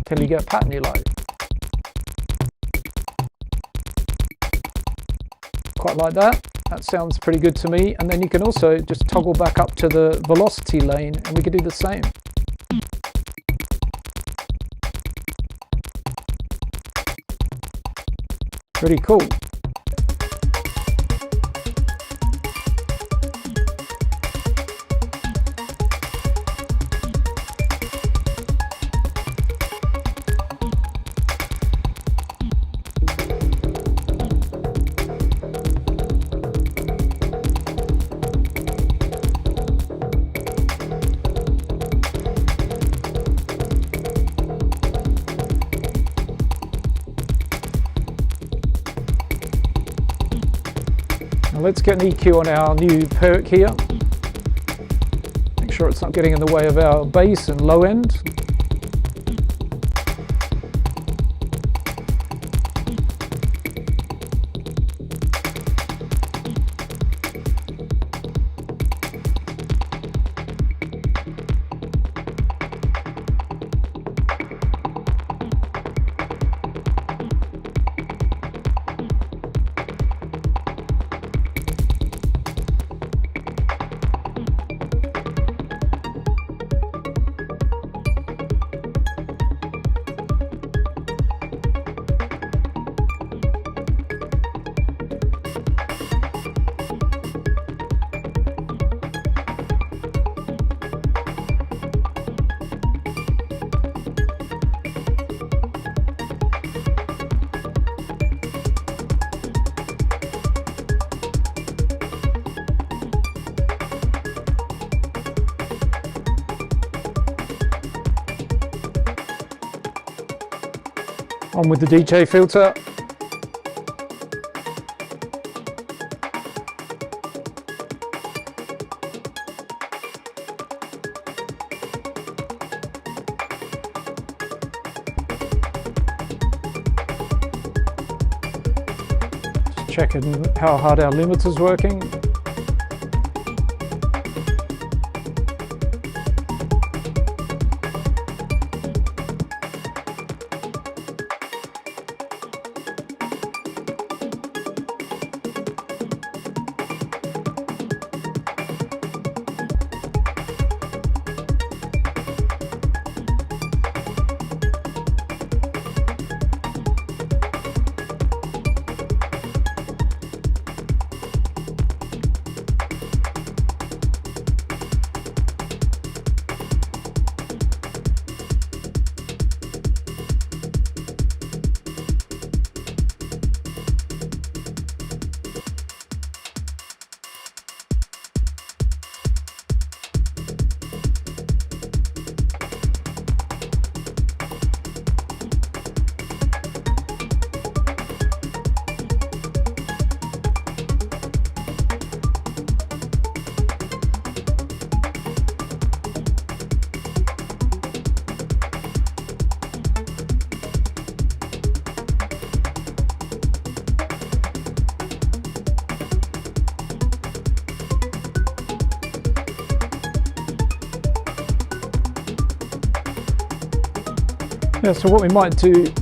till you get a pattern you like. Quite like that. That sounds pretty good to me. And then you can also just toggle back up to the velocity lane, and we could do the same. Pretty cool. Let's get an EQ on our new perk here. Make sure it's not getting in the way of our bass and low end. On with the DJ filter. Just checking how hard our limiter's working. Yeah, so what we might do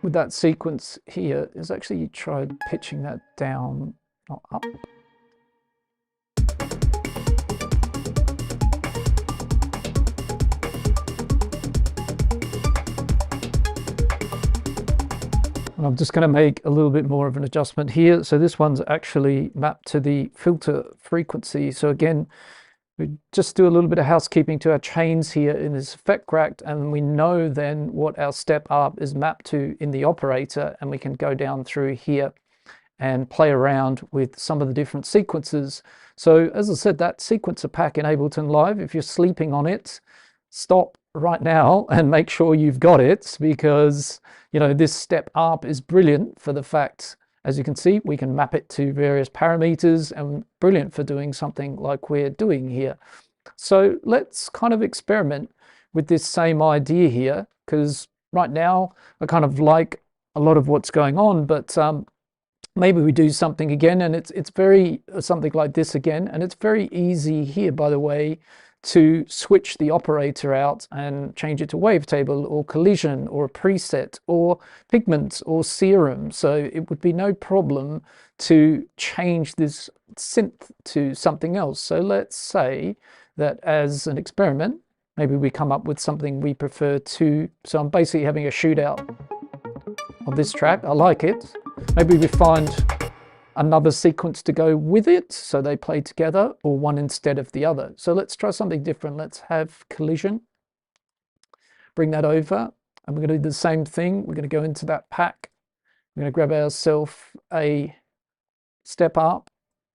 with that sequence here is actually try pitching that down, not up. And I'm just going to make a little bit more of an adjustment here. So this one's actually mapped to the filter frequency. So again, we just do a little bit of housekeeping to our chains here in this effect rack, and we know then what our step up is mapped to in the operator, and we can go down through here and play around with some of the different sequences. So as I said, that sequencer pack in Ableton Live, if you're sleeping on it, stop right now and make sure you've got it, because you know this step up is brilliant for the fact, as you can see, we can map it to various parameters, and brilliant for doing something like we're doing here. So let's kind of experiment with this same idea here, because right now I kind of like a lot of what's going on, but maybe we do something again, and it's very something like this again, and it's very easy here, by the way, to switch the operator out and change it to wavetable or collision or a preset or pigment or serum. So it would be no problem to change this synth to something else. So let's say that as an experiment, maybe we come up with something we prefer to. So I'm basically having a shootout on this track. I like it. Maybe we find another sequence to go with it, so they play together, or one instead of the other. So let's try something different. Let's have collision. Bring that over, and we're going to do the same thing. We're going to go into that pack. We're going to grab ourselves a step up,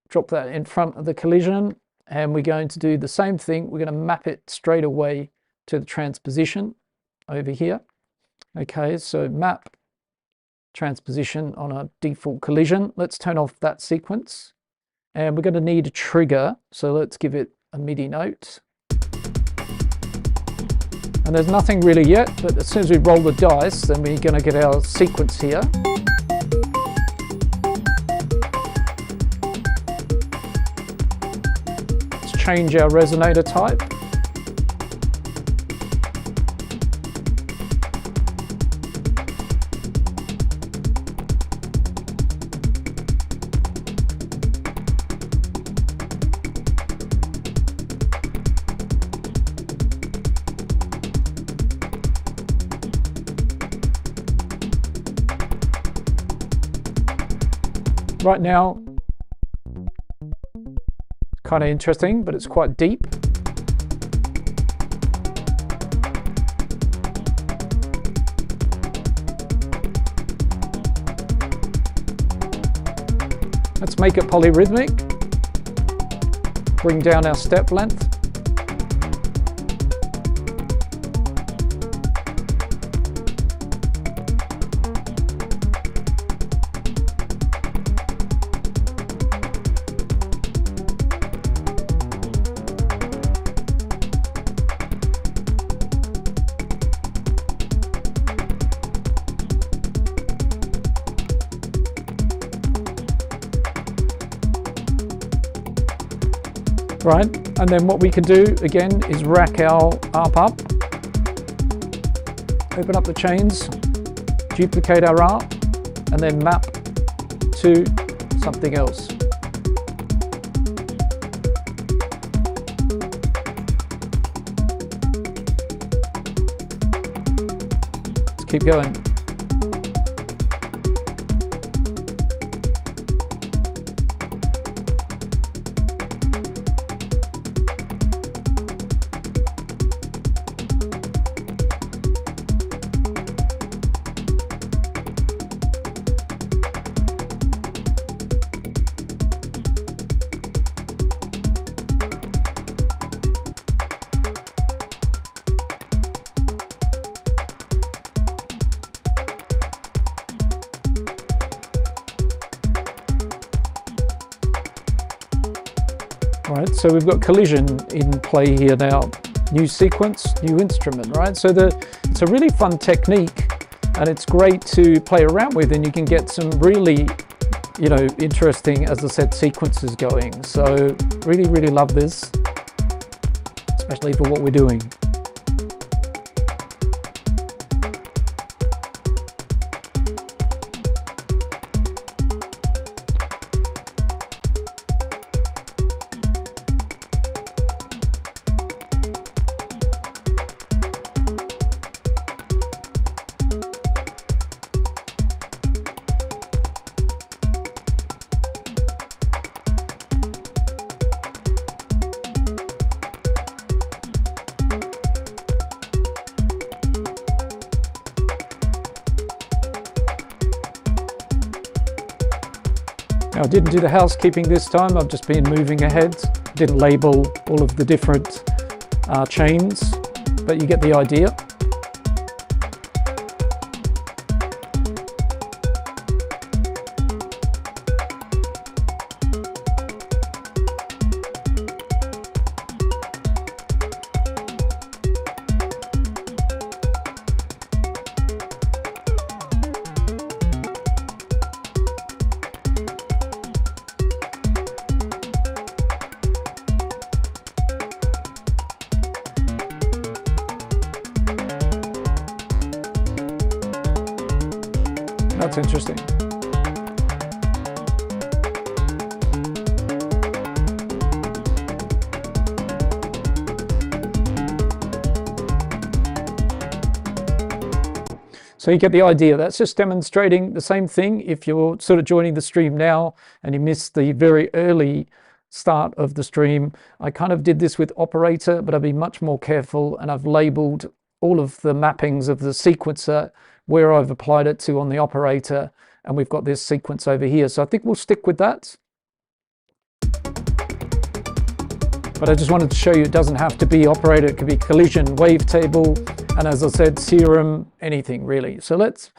drop that in front of the collision, and we're going to do the same thing. We're going to map it straight away to the transposition over here. Okay, so map transposition on a default collision. Let's turn off that sequence, and we're going to need a trigger, so let's give it a MIDI note. And there's nothing really yet, but as soon as we roll the dice, then we're going to get our sequence here. Let's change our resonator type. Right now, kind of interesting, but it's quite deep. Let's make it polyrhythmic. Bring down our step length. Right, and then what we can do again is rack our ARP up, open up the chains, duplicate our ARP, and then map to something else. Let's keep going. Right, so we've got collision in play here now. New sequence, new instrument, right? So it's a really fun technique, and it's great to play around with, and you can get some really, you know, interesting, as I said, sequences going. So really, really love this, especially for what we're doing. Now, I didn't do the housekeeping this time. I've just been moving ahead. Didn't label all of the different chains, but you get the idea. That's interesting. So you get the idea. That's just demonstrating the same thing. If you're sort of joining the stream now and you missed the very early start of the stream, I kind of did this with operator, but I've been much more careful, and I've labeled all of the mappings of the sequencer where I've applied it to on the operator, and we've got this sequence over here. So I think we'll stick with that. But I just wanted to show you it doesn't have to be operator. It could be collision, wavetable, and as I said, serum, anything really. So let's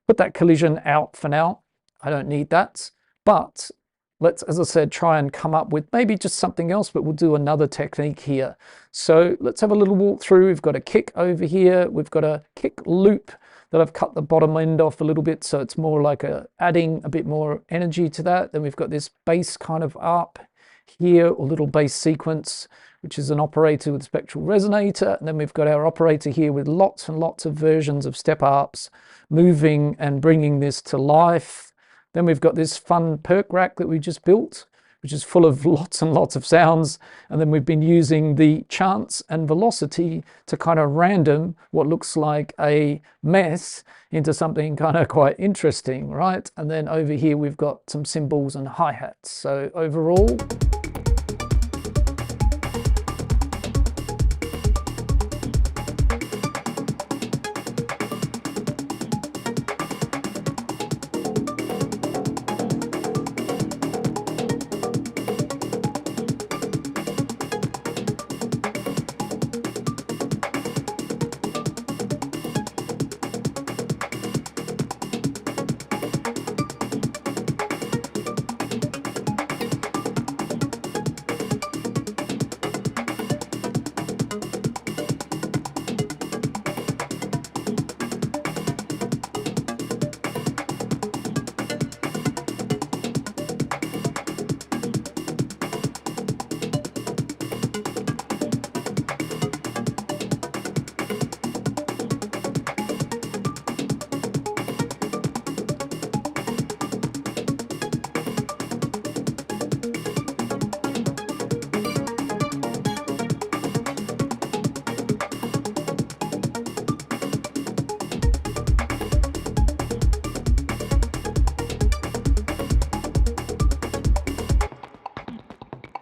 put that collision out for now. I don't need that. But let's, as I said, try and come up with maybe just something else, but we'll do another technique here. So let's have a little walk through. We've got a kick over here. We've got a kick loop that I've cut the bottom end off a little bit, so it's more like adding a bit more energy to that. Then we've got this bass kind of up here, or little bass sequence, which is an operator with spectral resonator. And then we've got our operator here with lots and lots of versions of step ups, moving and bringing this to life. Then we've got this fun perk rack that we just built, which is full of lots and lots of sounds. And then we've been using the chance and velocity to kind of random what looks like a mess into something kind of quite interesting, right? And then over here, we've got some cymbals and hi-hats. So overall,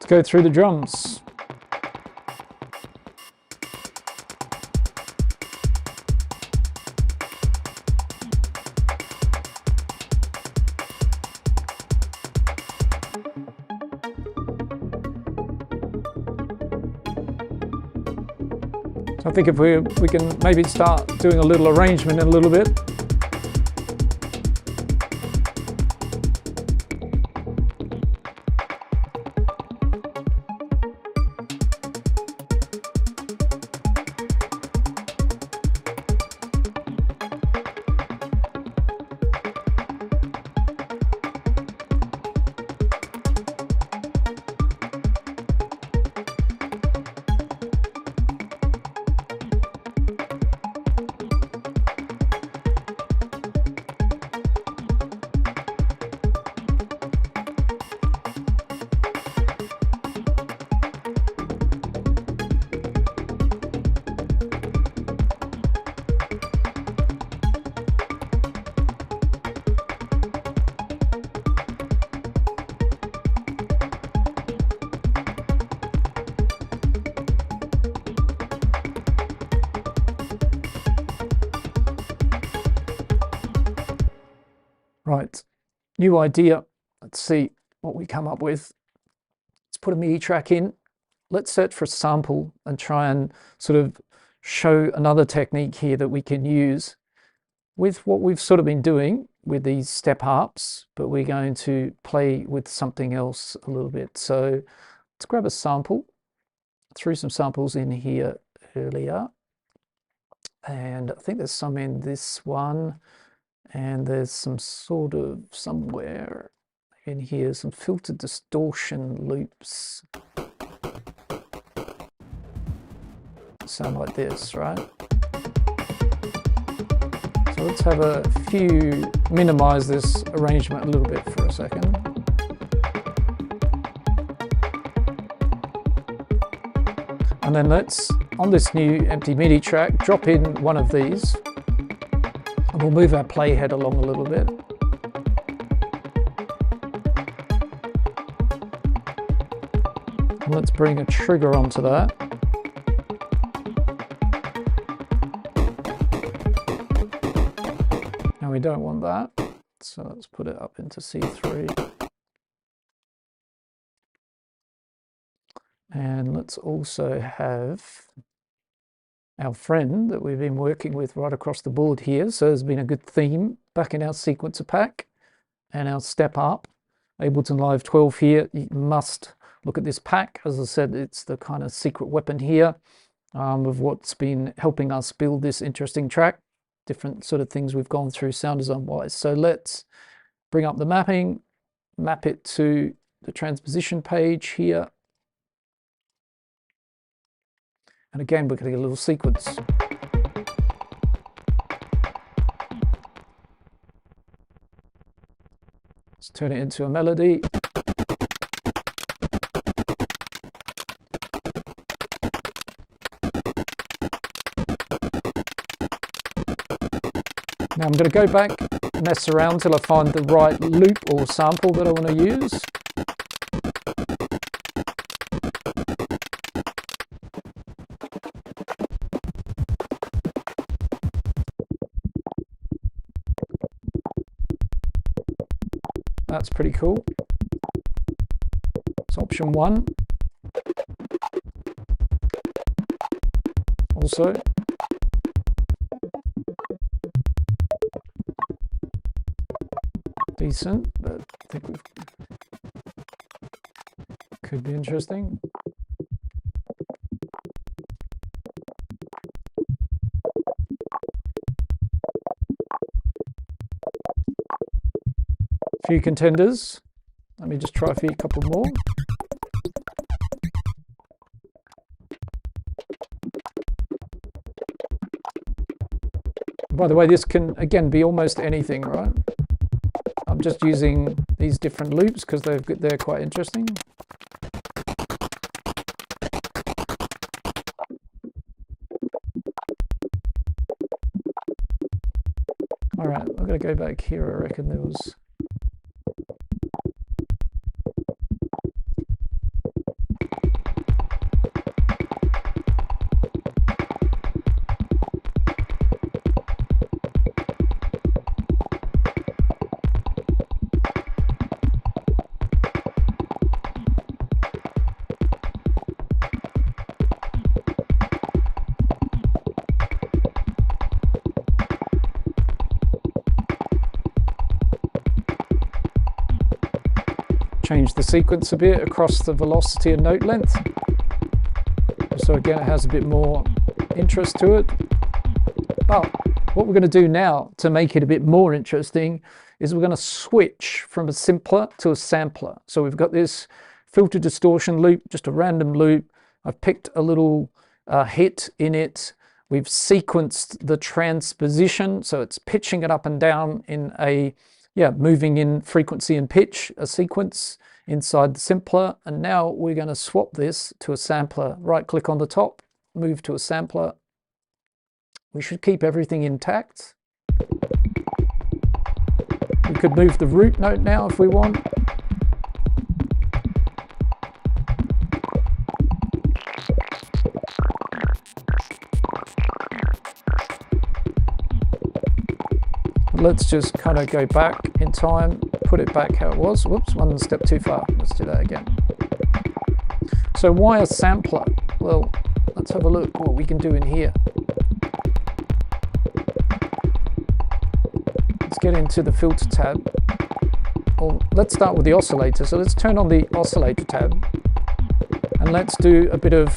go through the drums. So I think if we can maybe start doing a little arrangement in a little bit. Right, new idea. Let's see. what we come up with. Let's put a MIDI track in. Let's search for a sample and try and sort of show another technique here that we can use with what we've sort of been doing with these step harps, but we're going to play with something else a little bit. So let's grab a sample. Threw some samples in here earlier, and I think there's some in this one, and there's some sort of somewhere in here, some filtered distortion loops. Sound like this, right? So let's have a few, minimize this arrangement a little bit for a second. And then let's, on this new empty MIDI track, drop in one of these. And we'll move our playhead along a little bit. And let's bring a trigger onto that. Now we don't want that, so let's put it up into C3. And let's also have our friend that we've been working with right across the board here. So there's been a good theme back in our sequencer pack and our step up. Ableton Live 12 here. You must look at this pack. As I said, it's the kind of secret weapon here of what's been helping us build this interesting track. Different sort of things we've gone through sound design wise. So let's bring up the mapping, map it to the transposition page here. And again, we're going to get a little sequence. Let's turn it into a melody. Now I'm going to go back, mess around till I find the right loop or sample that I want to use. That's pretty cool. It's option 1. Also, decent, but I think we could be interesting. Few contenders. Let me just try a couple more. By the way, this can again be almost anything, right? I'm just using these different loops because they're quite interesting. All right, I'm going to go back here. I reckon there was. Change the sequence a bit across the velocity and note length. So again, it has a bit more interest to it. But what we're going to do now to make it a bit more interesting is we're going to switch from a simpler to a sampler. So we've got this filter distortion loop, just a random loop. I've picked a little hit in it. We've sequenced the transposition, so it's pitching it up and down in a moving in frequency and pitch, a sequence inside the simpler. And now we're going to swap this to a sampler. Right click on the top, move to a sampler. We should keep everything intact. We could move the root note now if we want. Let's just kind of go back in time, put it back how it was. Whoops, one step too far. Let's do that again. So why a sampler? Well, let's have a look what we can do in here. Let's get into the filter tab. Well, let's start with the oscillator. So let's turn on the oscillator tab and let's do a bit of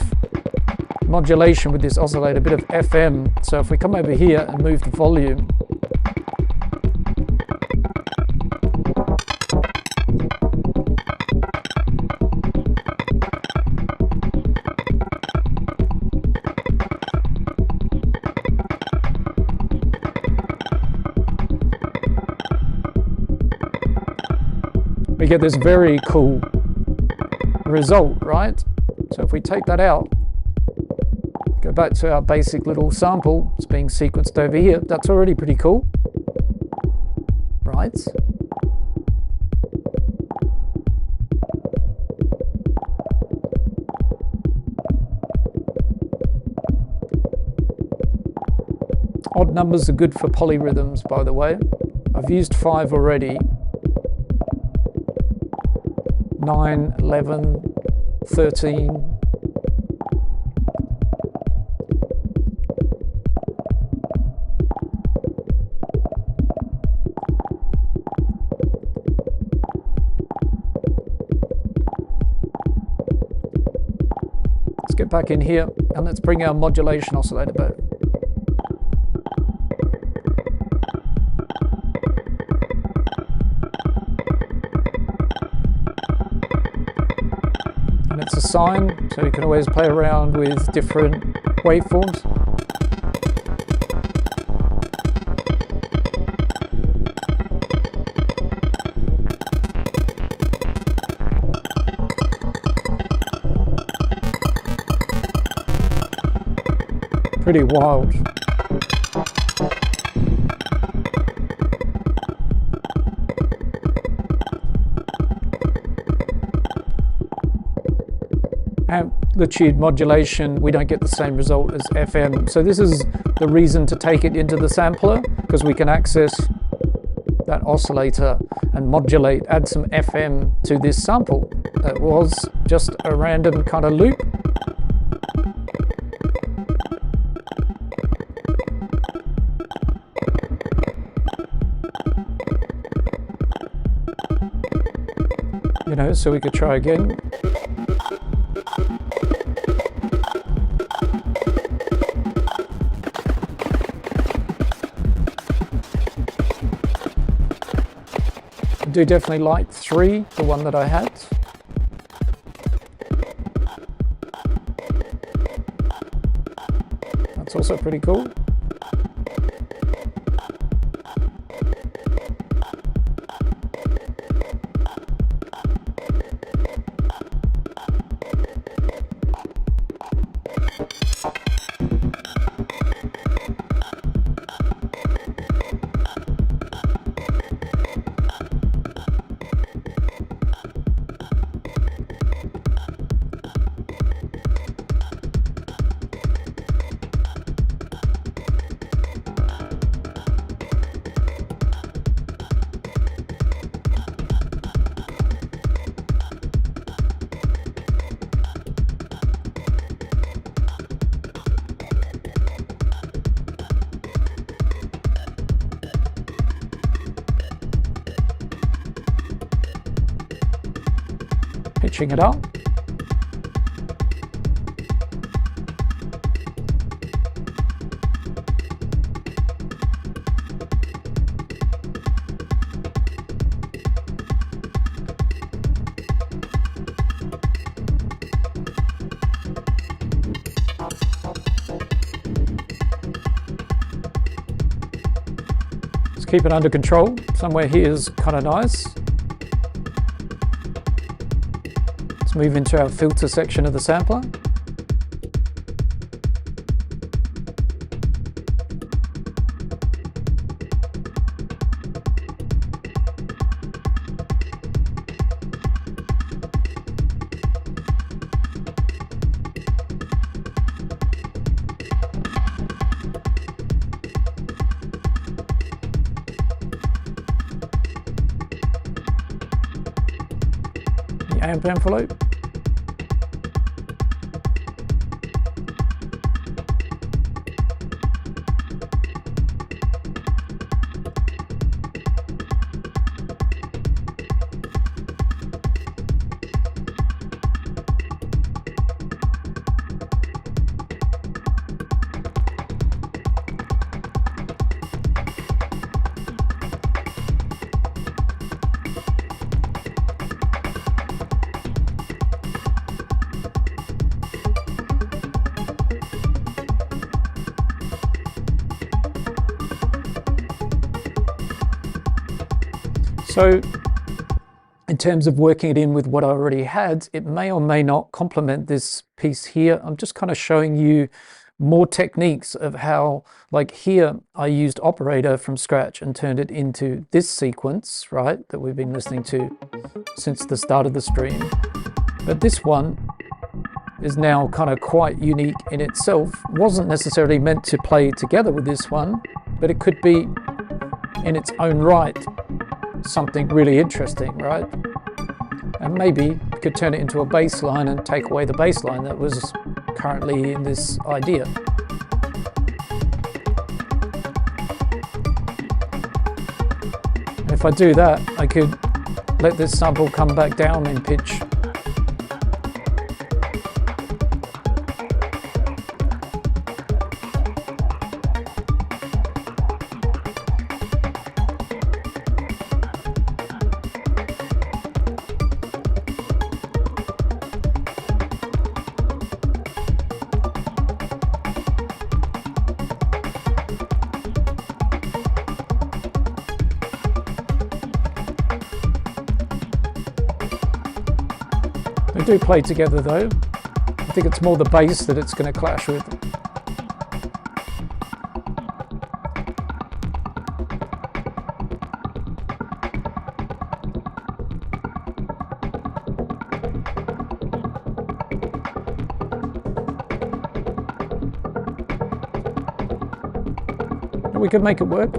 modulation with this oscillator, a bit of FM. So if we come over here and move the volume, we get this very cool result, right? So if we take that out, go back to our basic little sample, it's being sequenced over here. That's already pretty cool, right? Odd numbers are good for polyrhythms, by the way. I've used 5 already. 9, 11, 13. Let's get back in here and let's bring our modulation oscillator back. And it's a sine, so you can always play around with different waveforms. Pretty wild. Amplitude modulation, we don't get the same result as FM. So this is the reason to take it into the sampler, because we can access that oscillator and modulate, add some FM to this sample. That was just a random kind of loop. You know, so we could try again. I do definitely like 3, the one that I had. That's also pretty cool. Pitching it up. Let's keep it under control. Somewhere here is kind of nice. Move into our filter section of the sampler. amp envelope. So in terms of working it in with what I already had, it may or may not complement this piece here. I'm just kind of showing you more techniques of how, like here, I used operator from scratch and turned it into this sequence, right, that we've been listening to since the start of the stream. But this one is now kind of quite unique in itself. Wasn't necessarily meant to play together with this one, but it could be in its own right something really interesting, right? And maybe we could turn it into a bass line and take away the bass line that was currently in this idea. And if I do that, I could let this sample come back down in pitch. They do play together though. I think it's more the bass that it's going to clash with. But we could make it work.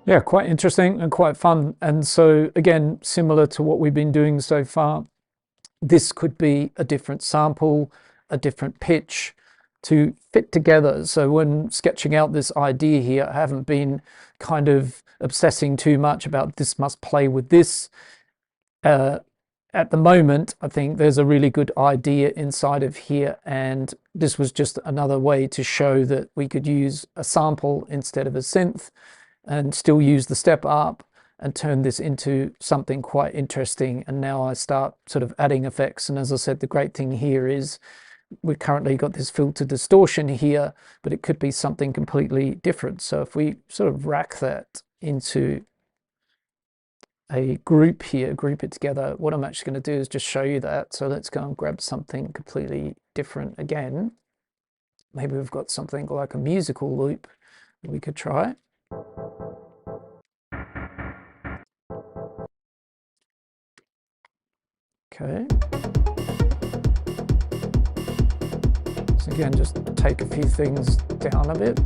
Yeah, quite interesting and quite fun. And so again, similar to what we've been doing so far, this could be a different sample, a different pitch to fit together. So when sketching out this idea here, I haven't been kind of obsessing too much about this must play with this. At the moment, I think there's a really good idea inside of here, and this was just another way to show that we could use a sample instead of a synth and still use the step up and turn this into something quite interesting. And now I start sort of adding effects. And as I said, the great thing here is we've currently got this filter distortion here, but it could be something completely different. So if we sort of rack that into a group here, group it together, what I'm actually going to do is just show you that. So let's go and grab something completely different again. Maybe we've got something like a musical loop that we could try. Okay. So again, just take a few things down a bit.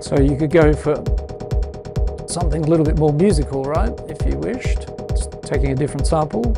So you could go for something a little bit more musical, right? If you wished, just taking a different sample.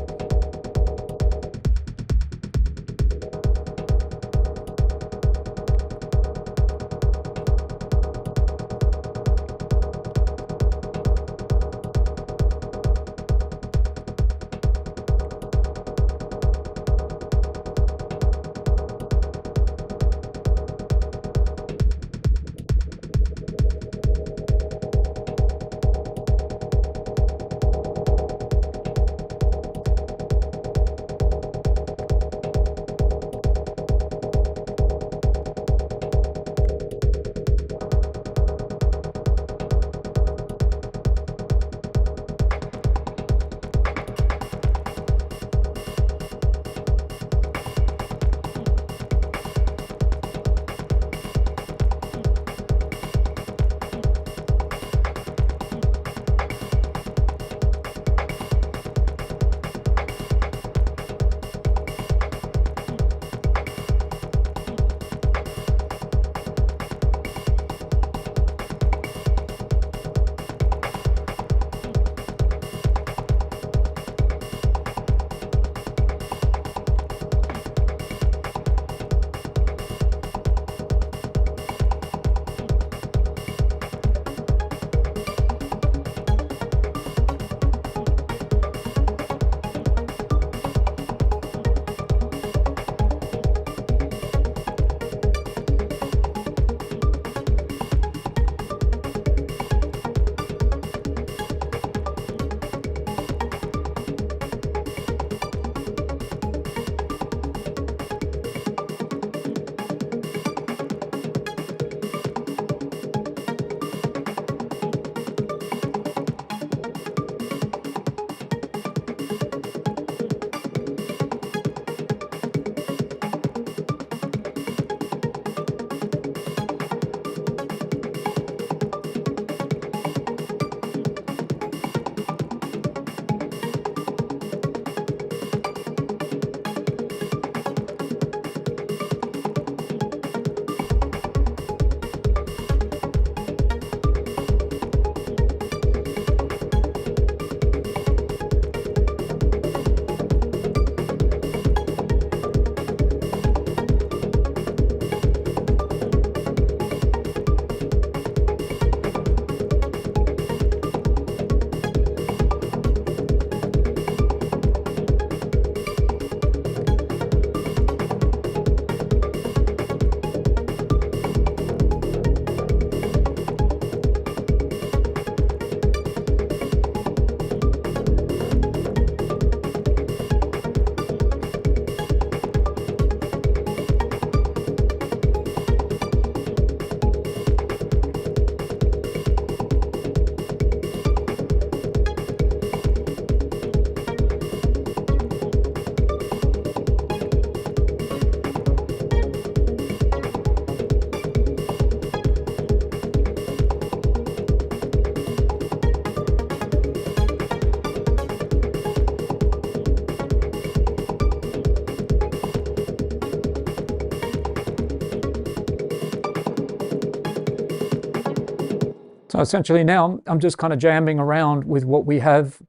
So essentially now I'm just kind of jamming around with what we have,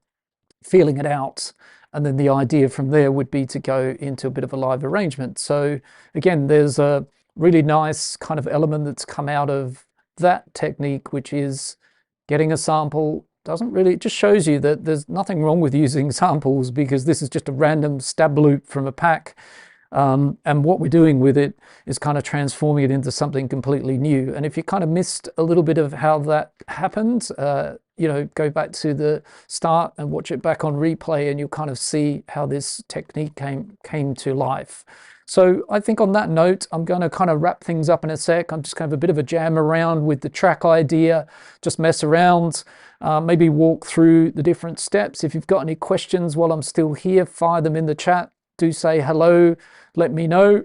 feeling it out. And then the idea from there would be to go into a bit of a live arrangement. So again, there's a really nice kind of element that's come out of that technique, which is getting a sample. Doesn't really, it just shows you that there's nothing wrong with using samples, because this is just a random stab loop from a pack. And what we're doing with it is kind of transforming it into something completely new. And if you kind of missed a little bit of how that happened, you know, go back to the start and watch it back on replay, and you'll kind of see how this technique came to life. So I think on that note, I'm going to kind of wrap things up in a sec. I'm just going to have a bit of a jam around with the track idea, just mess around, maybe walk through the different steps. If you've got any questions while I'm still here, fire them in the chat. Do say hello, let me know.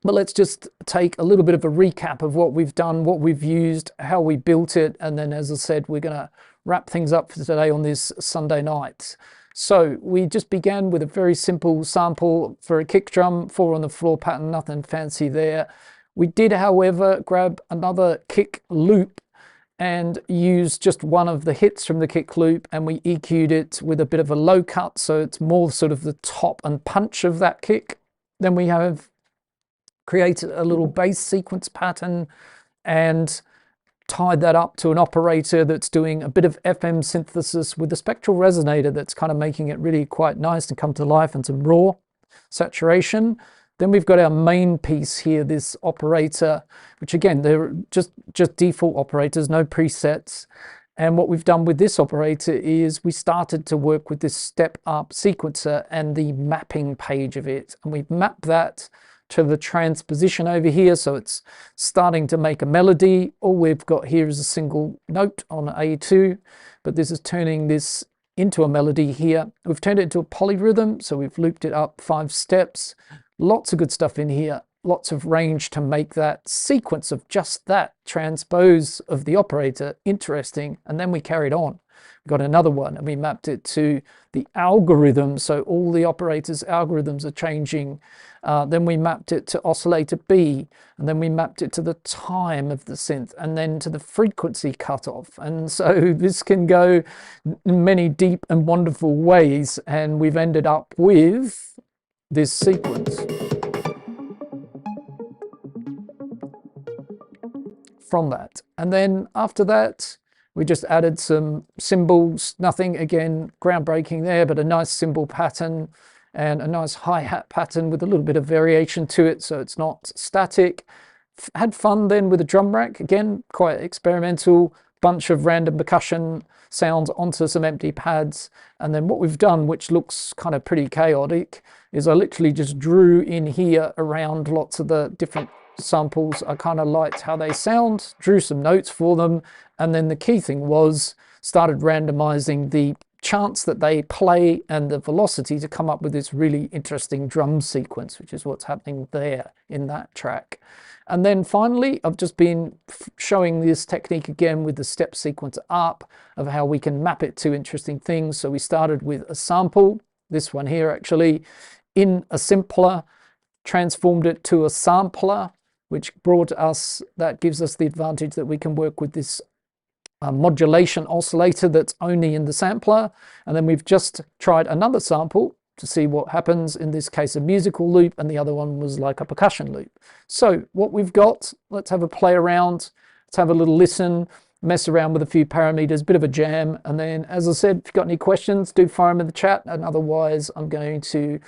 But let's just take a little bit of a recap of what we've done, what we've used, how we built it. And then, as I said, we're going to wrap things up for today on this Sunday night. So we just began with a very simple sample for a kick drum, 4 on the floor pattern, nothing fancy there. We did, however, grab another kick loop and use just one of the hits from the kick loop, and we EQ'd it with a bit of a low cut, so it's more sort of the top and punch of that kick. Then we have created a little bass sequence pattern and tied that up to an operator that's doing a bit of FM synthesis with a spectral resonator that's kind of making it really quite nice to come to life, and some raw saturation. Then we've got our main piece here, this operator, which again, they're just default operators, no presets. And what we've done with this operator is we started to work with this step up sequencer and the mapping page of it. And we've mapped that to the transposition over here. So it's starting to make a melody. All we've got here is a single note on A2, but this is turning this into a melody here. We've turned it into a polyrhythm, so we've looped it up 5 steps. Lots of good stuff in here, lots of range to make that sequence of just that transpose of the operator interesting. And then we carried on. We got another one and we mapped it to the algorithm. So all the operators' algorithms are changing. Then we mapped it to oscillator B, and then we mapped it to the time of the synth, and then to the frequency cutoff. And so this can go in many deep and wonderful ways. And we've ended up with this sequence from that. And then after that, we just added some cymbals, nothing again groundbreaking there, but a nice cymbal pattern and a nice hi-hat pattern with a little bit of variation to it, so it's not static. Had fun then with a drum rack, again quite experimental, bunch of random percussion sounds onto some empty pads. And then what we've done, which looks kind of pretty chaotic, is I literally just drew in here around lots of the different samples. I kind of liked how they sound, drew some notes for them, and then the key thing was started randomizing the chants that they play and the velocity to come up with this really interesting drum sequence, which is what's happening there in that track. And then finally, I've just been showing this technique again with the step sequence up of how we can map it to interesting things. So we started with a sample, this one here actually, in a simpler, transformed it to a sampler, which brought us, that gives us the advantage that we can work with this modulation oscillator that's only in the sampler. And then we've just tried another sample to see what happens, in this case a musical loop, and the other one was like a percussion loop. So what we've got, let's have a play around, let's have a little listen, mess around with a few parameters, bit of a jam, and then as I said, if you've got any questions, do fire them in the chat, and otherwise I'm going to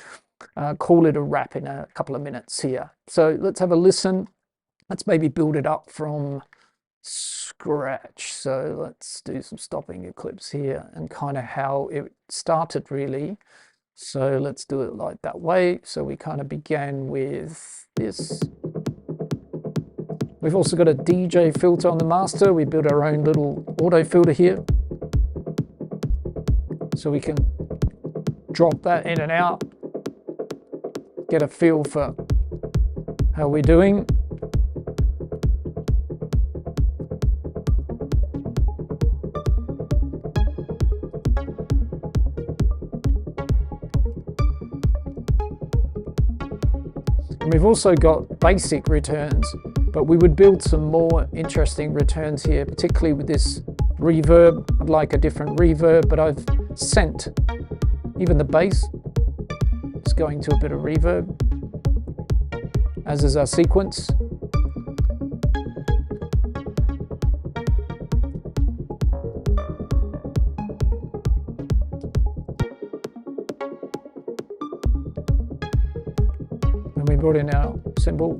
call it a wrap in a couple of minutes here. So let's have a listen, let's maybe build it up from scratch. So let's do some stopping eclipse here and kind of how it started really. So let's do it like that way. So we kind of began with this. We've also got a DJ filter on the master. We built our own little auto filter here. So we can drop that in and out, get a feel for how we're doing. And we've also got basic returns, but we would build some more interesting returns here, particularly with this reverb. I'd like a different reverb, but I've sent even the bass. It's going to a bit of reverb, as is our sequence. And we brought in our cymbal.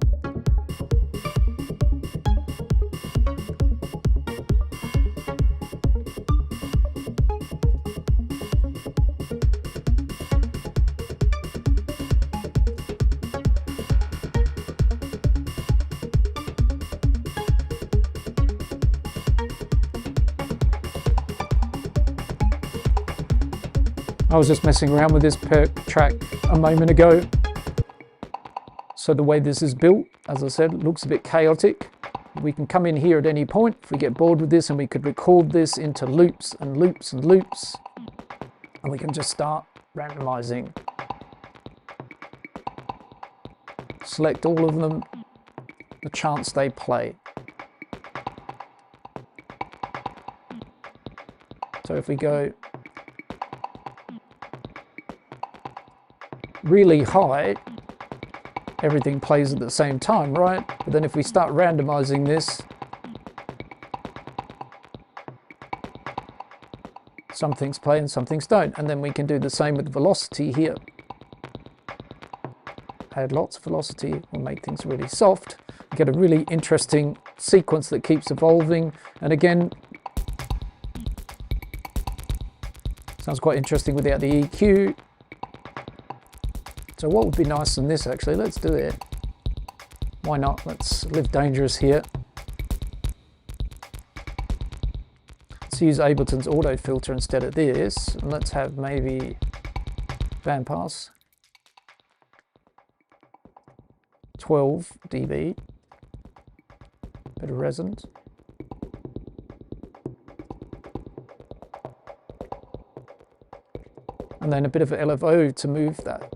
I was just messing around with this perk track a moment ago. So the way this is built, as I said, looks a bit chaotic. We can come in here at any point if we get bored with this, and we could record this into loops and loops and loops. And we can just start randomizing. Select all of them, the chance they play. So if we go really high, everything plays at the same time, right? But then if we start randomizing this, some things play and some things don't. And then we can do the same with velocity here. Add lots of velocity, will make things really soft. Get a really interesting sequence that keeps evolving. And again, sounds quite interesting without the EQ. So what would be nice than this, actually? Let's do it. Why not? Let's live dangerous here. Let's use Ableton's auto filter instead of this. And let's have maybe bandpass. 12 dB. Bit of resonance. And then a bit of LFO to move that.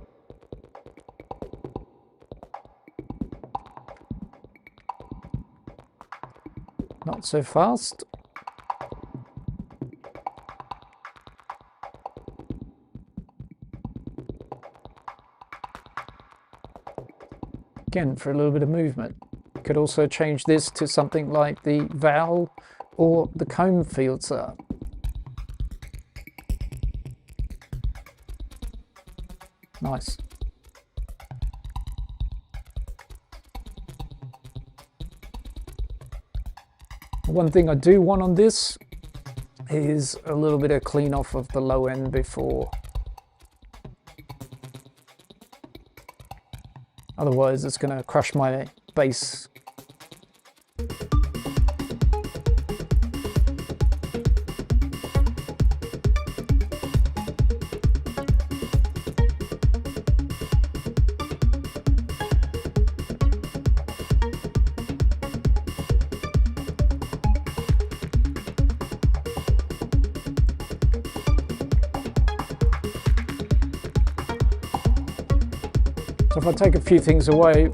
Not so fast. Again, for a little bit of movement. Could also change this to something like the vowel or the comb filter. Nice. One thing I do want on this is a little bit of clean off of the low end before. Otherwise it's going to crush my bass. So if I take a few things away,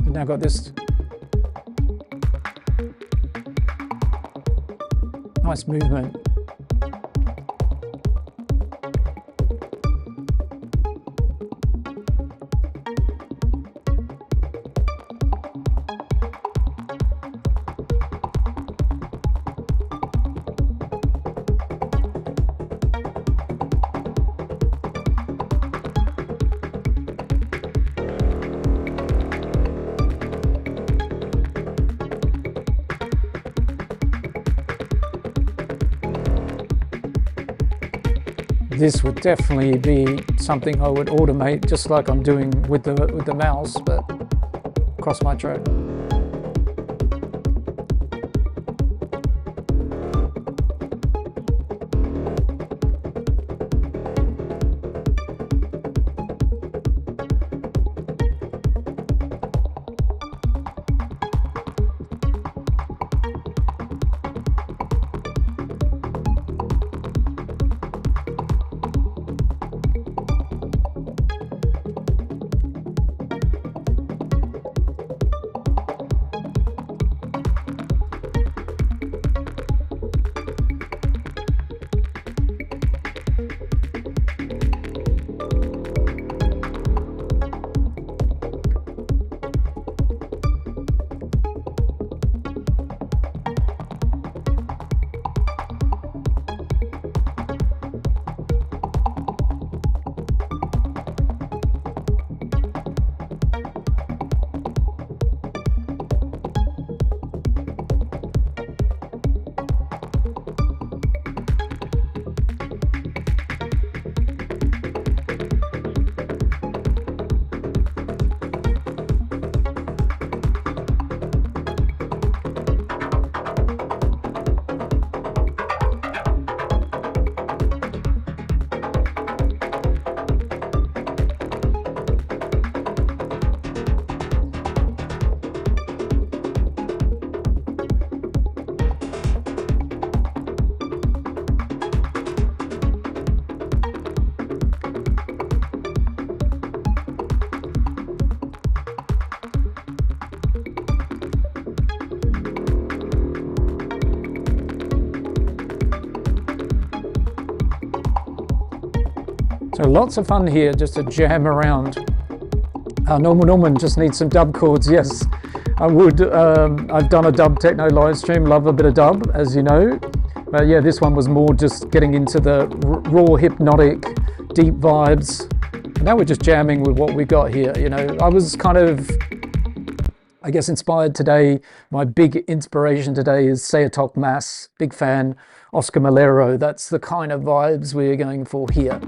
I've now got this nice movement. This would definitely be something I would automate, just like I'm doing with the mouse, but across my track. So lots of fun here just to jam around. Normal Norman just needs some dub chords. Yes, I would. I've done a dub techno live stream, love a bit of dub, as you know. But yeah, this one was more just getting into the raw hypnotic, deep vibes. And now we're just jamming with what we got here. You know, I was kind of, I guess, inspired today. My big inspiration today is CETCheck Mass, big fan, Oscar Malero. That's the kind of vibes we're going for here.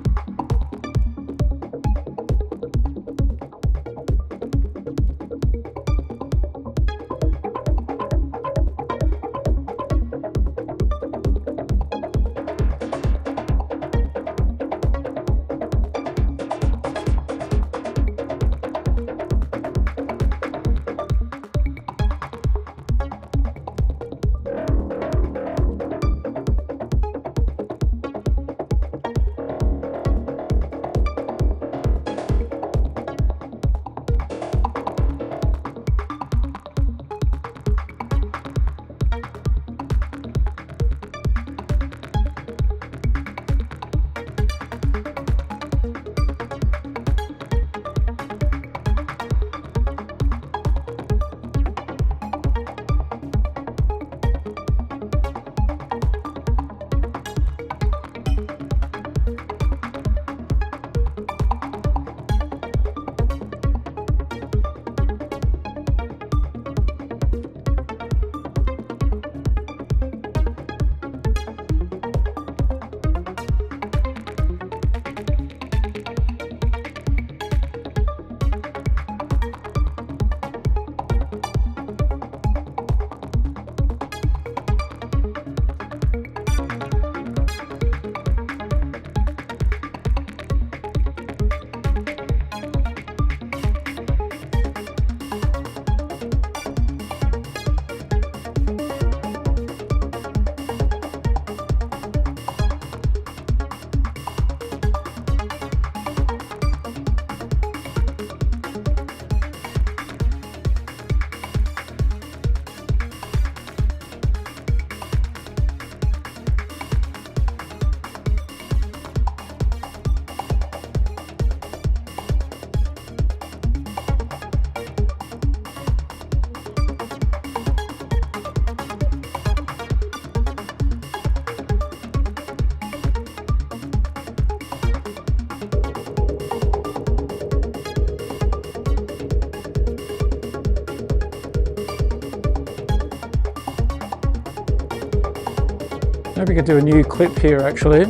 Maybe we could do a new clip here actually.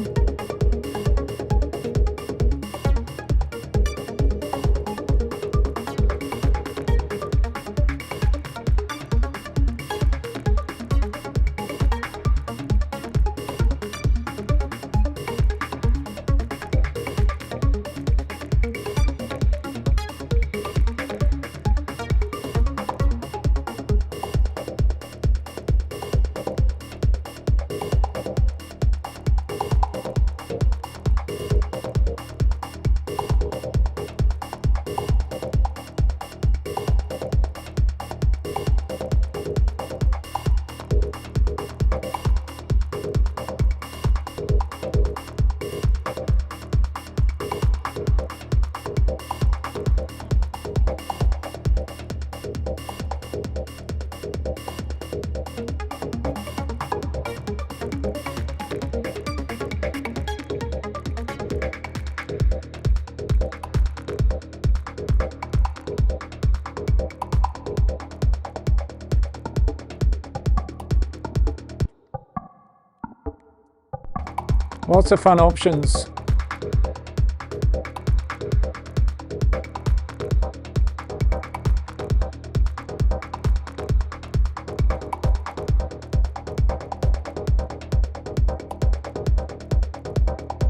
Lots of fun options.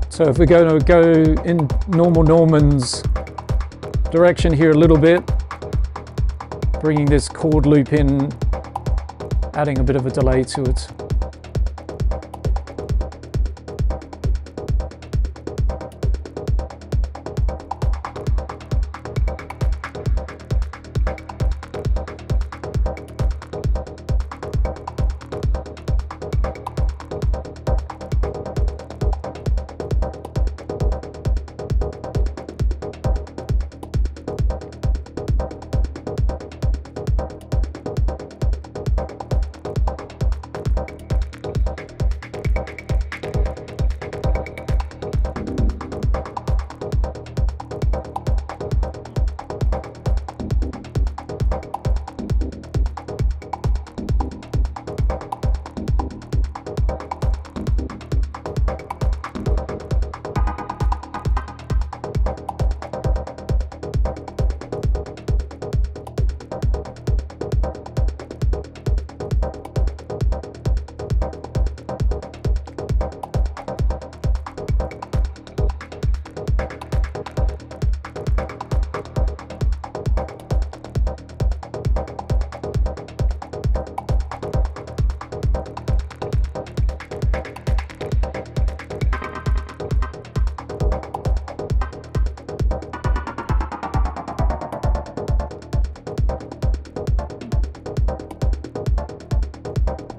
So if we're going to go in Normal Norman's direction here a little bit, bringing this chord loop in, adding a bit of a delay to it.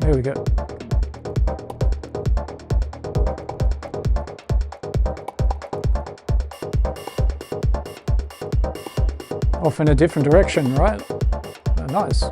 There we go. Off in a different direction, right? Oh, nice.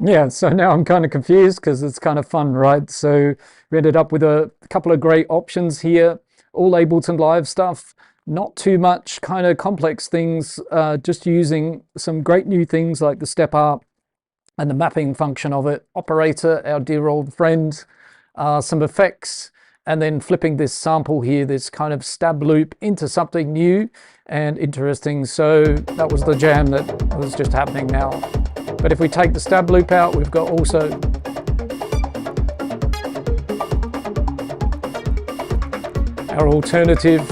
Yeah, so now I'm kind of confused because it's kind of fun, right? So we ended up with a couple of great options here, all Ableton Live stuff, not too much kind of complex things, just using some great new things like the step up and the mapping function of it, operator, our dear old friend, some effects, and then flipping this sample here, this kind of stab loop into something new and interesting. So that was the jam that was just happening now. But if we take the stab loop out, we've got also our alternative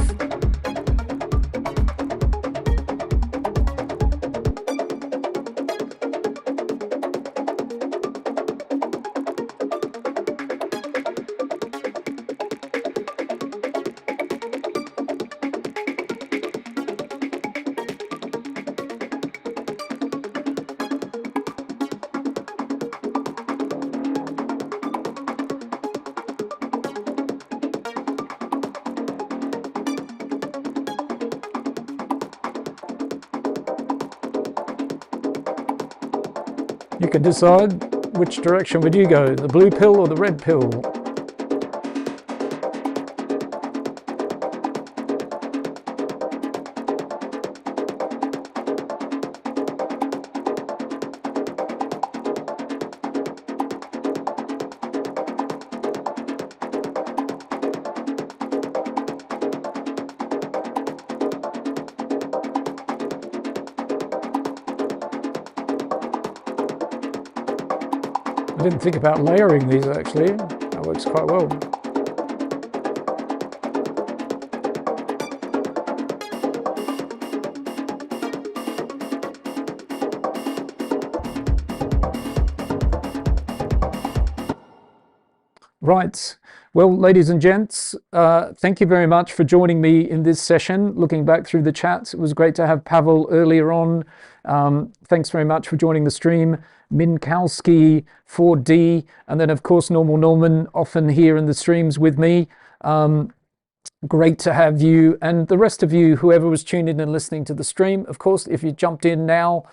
you can decide which direction would you go, the blue pill or the red pill. I didn't think about layering these actually. That works quite well. Right. Well, ladies and gents, thank you very much for joining me in this session. Looking back through the chats, it was great to have Pavel earlier on. Thanks very much for joining the stream. Minkowski, 4D, and then of course Normal Norman, often here in the streams with me. Great to have you, and the rest of you, whoever was tuned in and listening to the stream. Of course, if you jumped in now,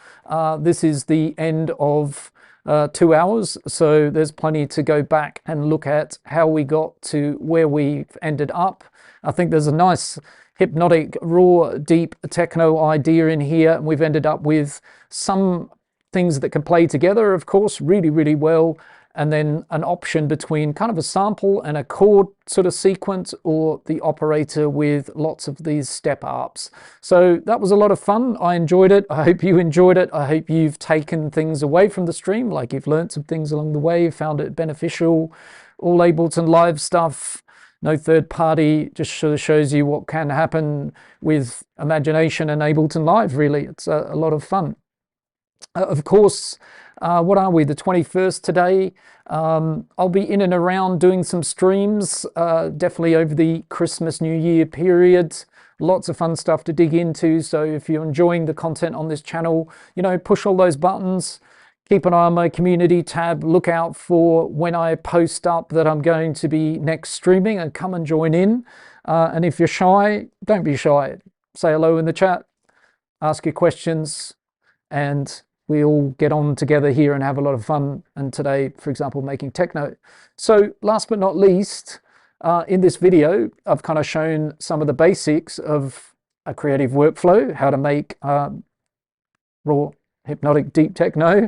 this is the end of 2 hours, so there's plenty to go back and look at how we got to where we've ended up. I think there's a nice hypnotic, raw, deep techno idea in here, and we've ended up with some things that can play together, of course, really, really well, and then an option between kind of a sample and a chord sort of sequence, or the operator with lots of these step ups. So that was a lot of fun. I enjoyed it. I hope you enjoyed it. I hope you've taken things away from the stream, like you've learned some things along the way, found it beneficial. All Ableton Live stuff, no third party, just sort of shows you what can happen with imagination and Ableton Live, really. It's a lot of fun. Of course, what are we, the 21st today? I'll be in and around doing some streams, definitely over the Christmas, New Year period. Lots of fun stuff to dig into. So if you're enjoying the content on this channel, you know, push all those buttons. Keep an eye on my community tab. Look out for when I post up that I'm going to be next streaming, and come and join in. And if you're shy, don't be shy. Say hello in the chat, ask your questions, and we all get on together here and have a lot of fun. And today, for example, making techno. So last but not least, in this video, I've kind of shown some of the basics of a creative workflow, how to make raw, hypnotic, deep techno.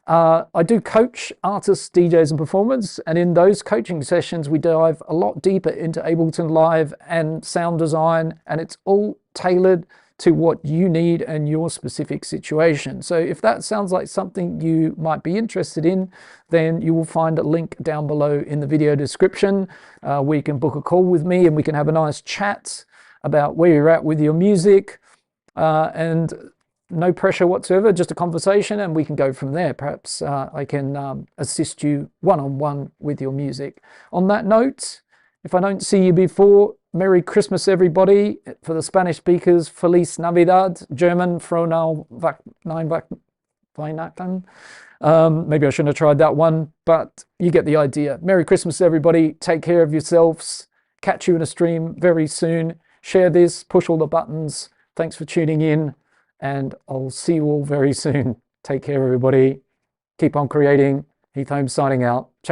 I do coach artists, DJs and performers, and in those coaching sessions we dive a lot deeper into Ableton Live and sound design, and it's all tailored to what you need and your specific situation. So if that sounds like something you might be interested in, then you will find a link down below in the video description where you can book a call with me and we can have a nice chat about where you're at with your music, and no pressure whatsoever, just a conversation, and we can go from there. Perhaps I can assist you one-on-one with your music. On that note, if I don't see you before, Merry Christmas, everybody. For the Spanish speakers, Feliz Navidad. German, Frohnau Weihnachten. Maybe I shouldn't have tried that one, but you get the idea. Merry Christmas, everybody. Take care of yourselves. Catch you in a stream very soon. Share this, push all the buttons. Thanks for tuning in, and I'll see you all very soon. Take care, everybody. Keep on creating. Heath Holmes signing out. Ciao.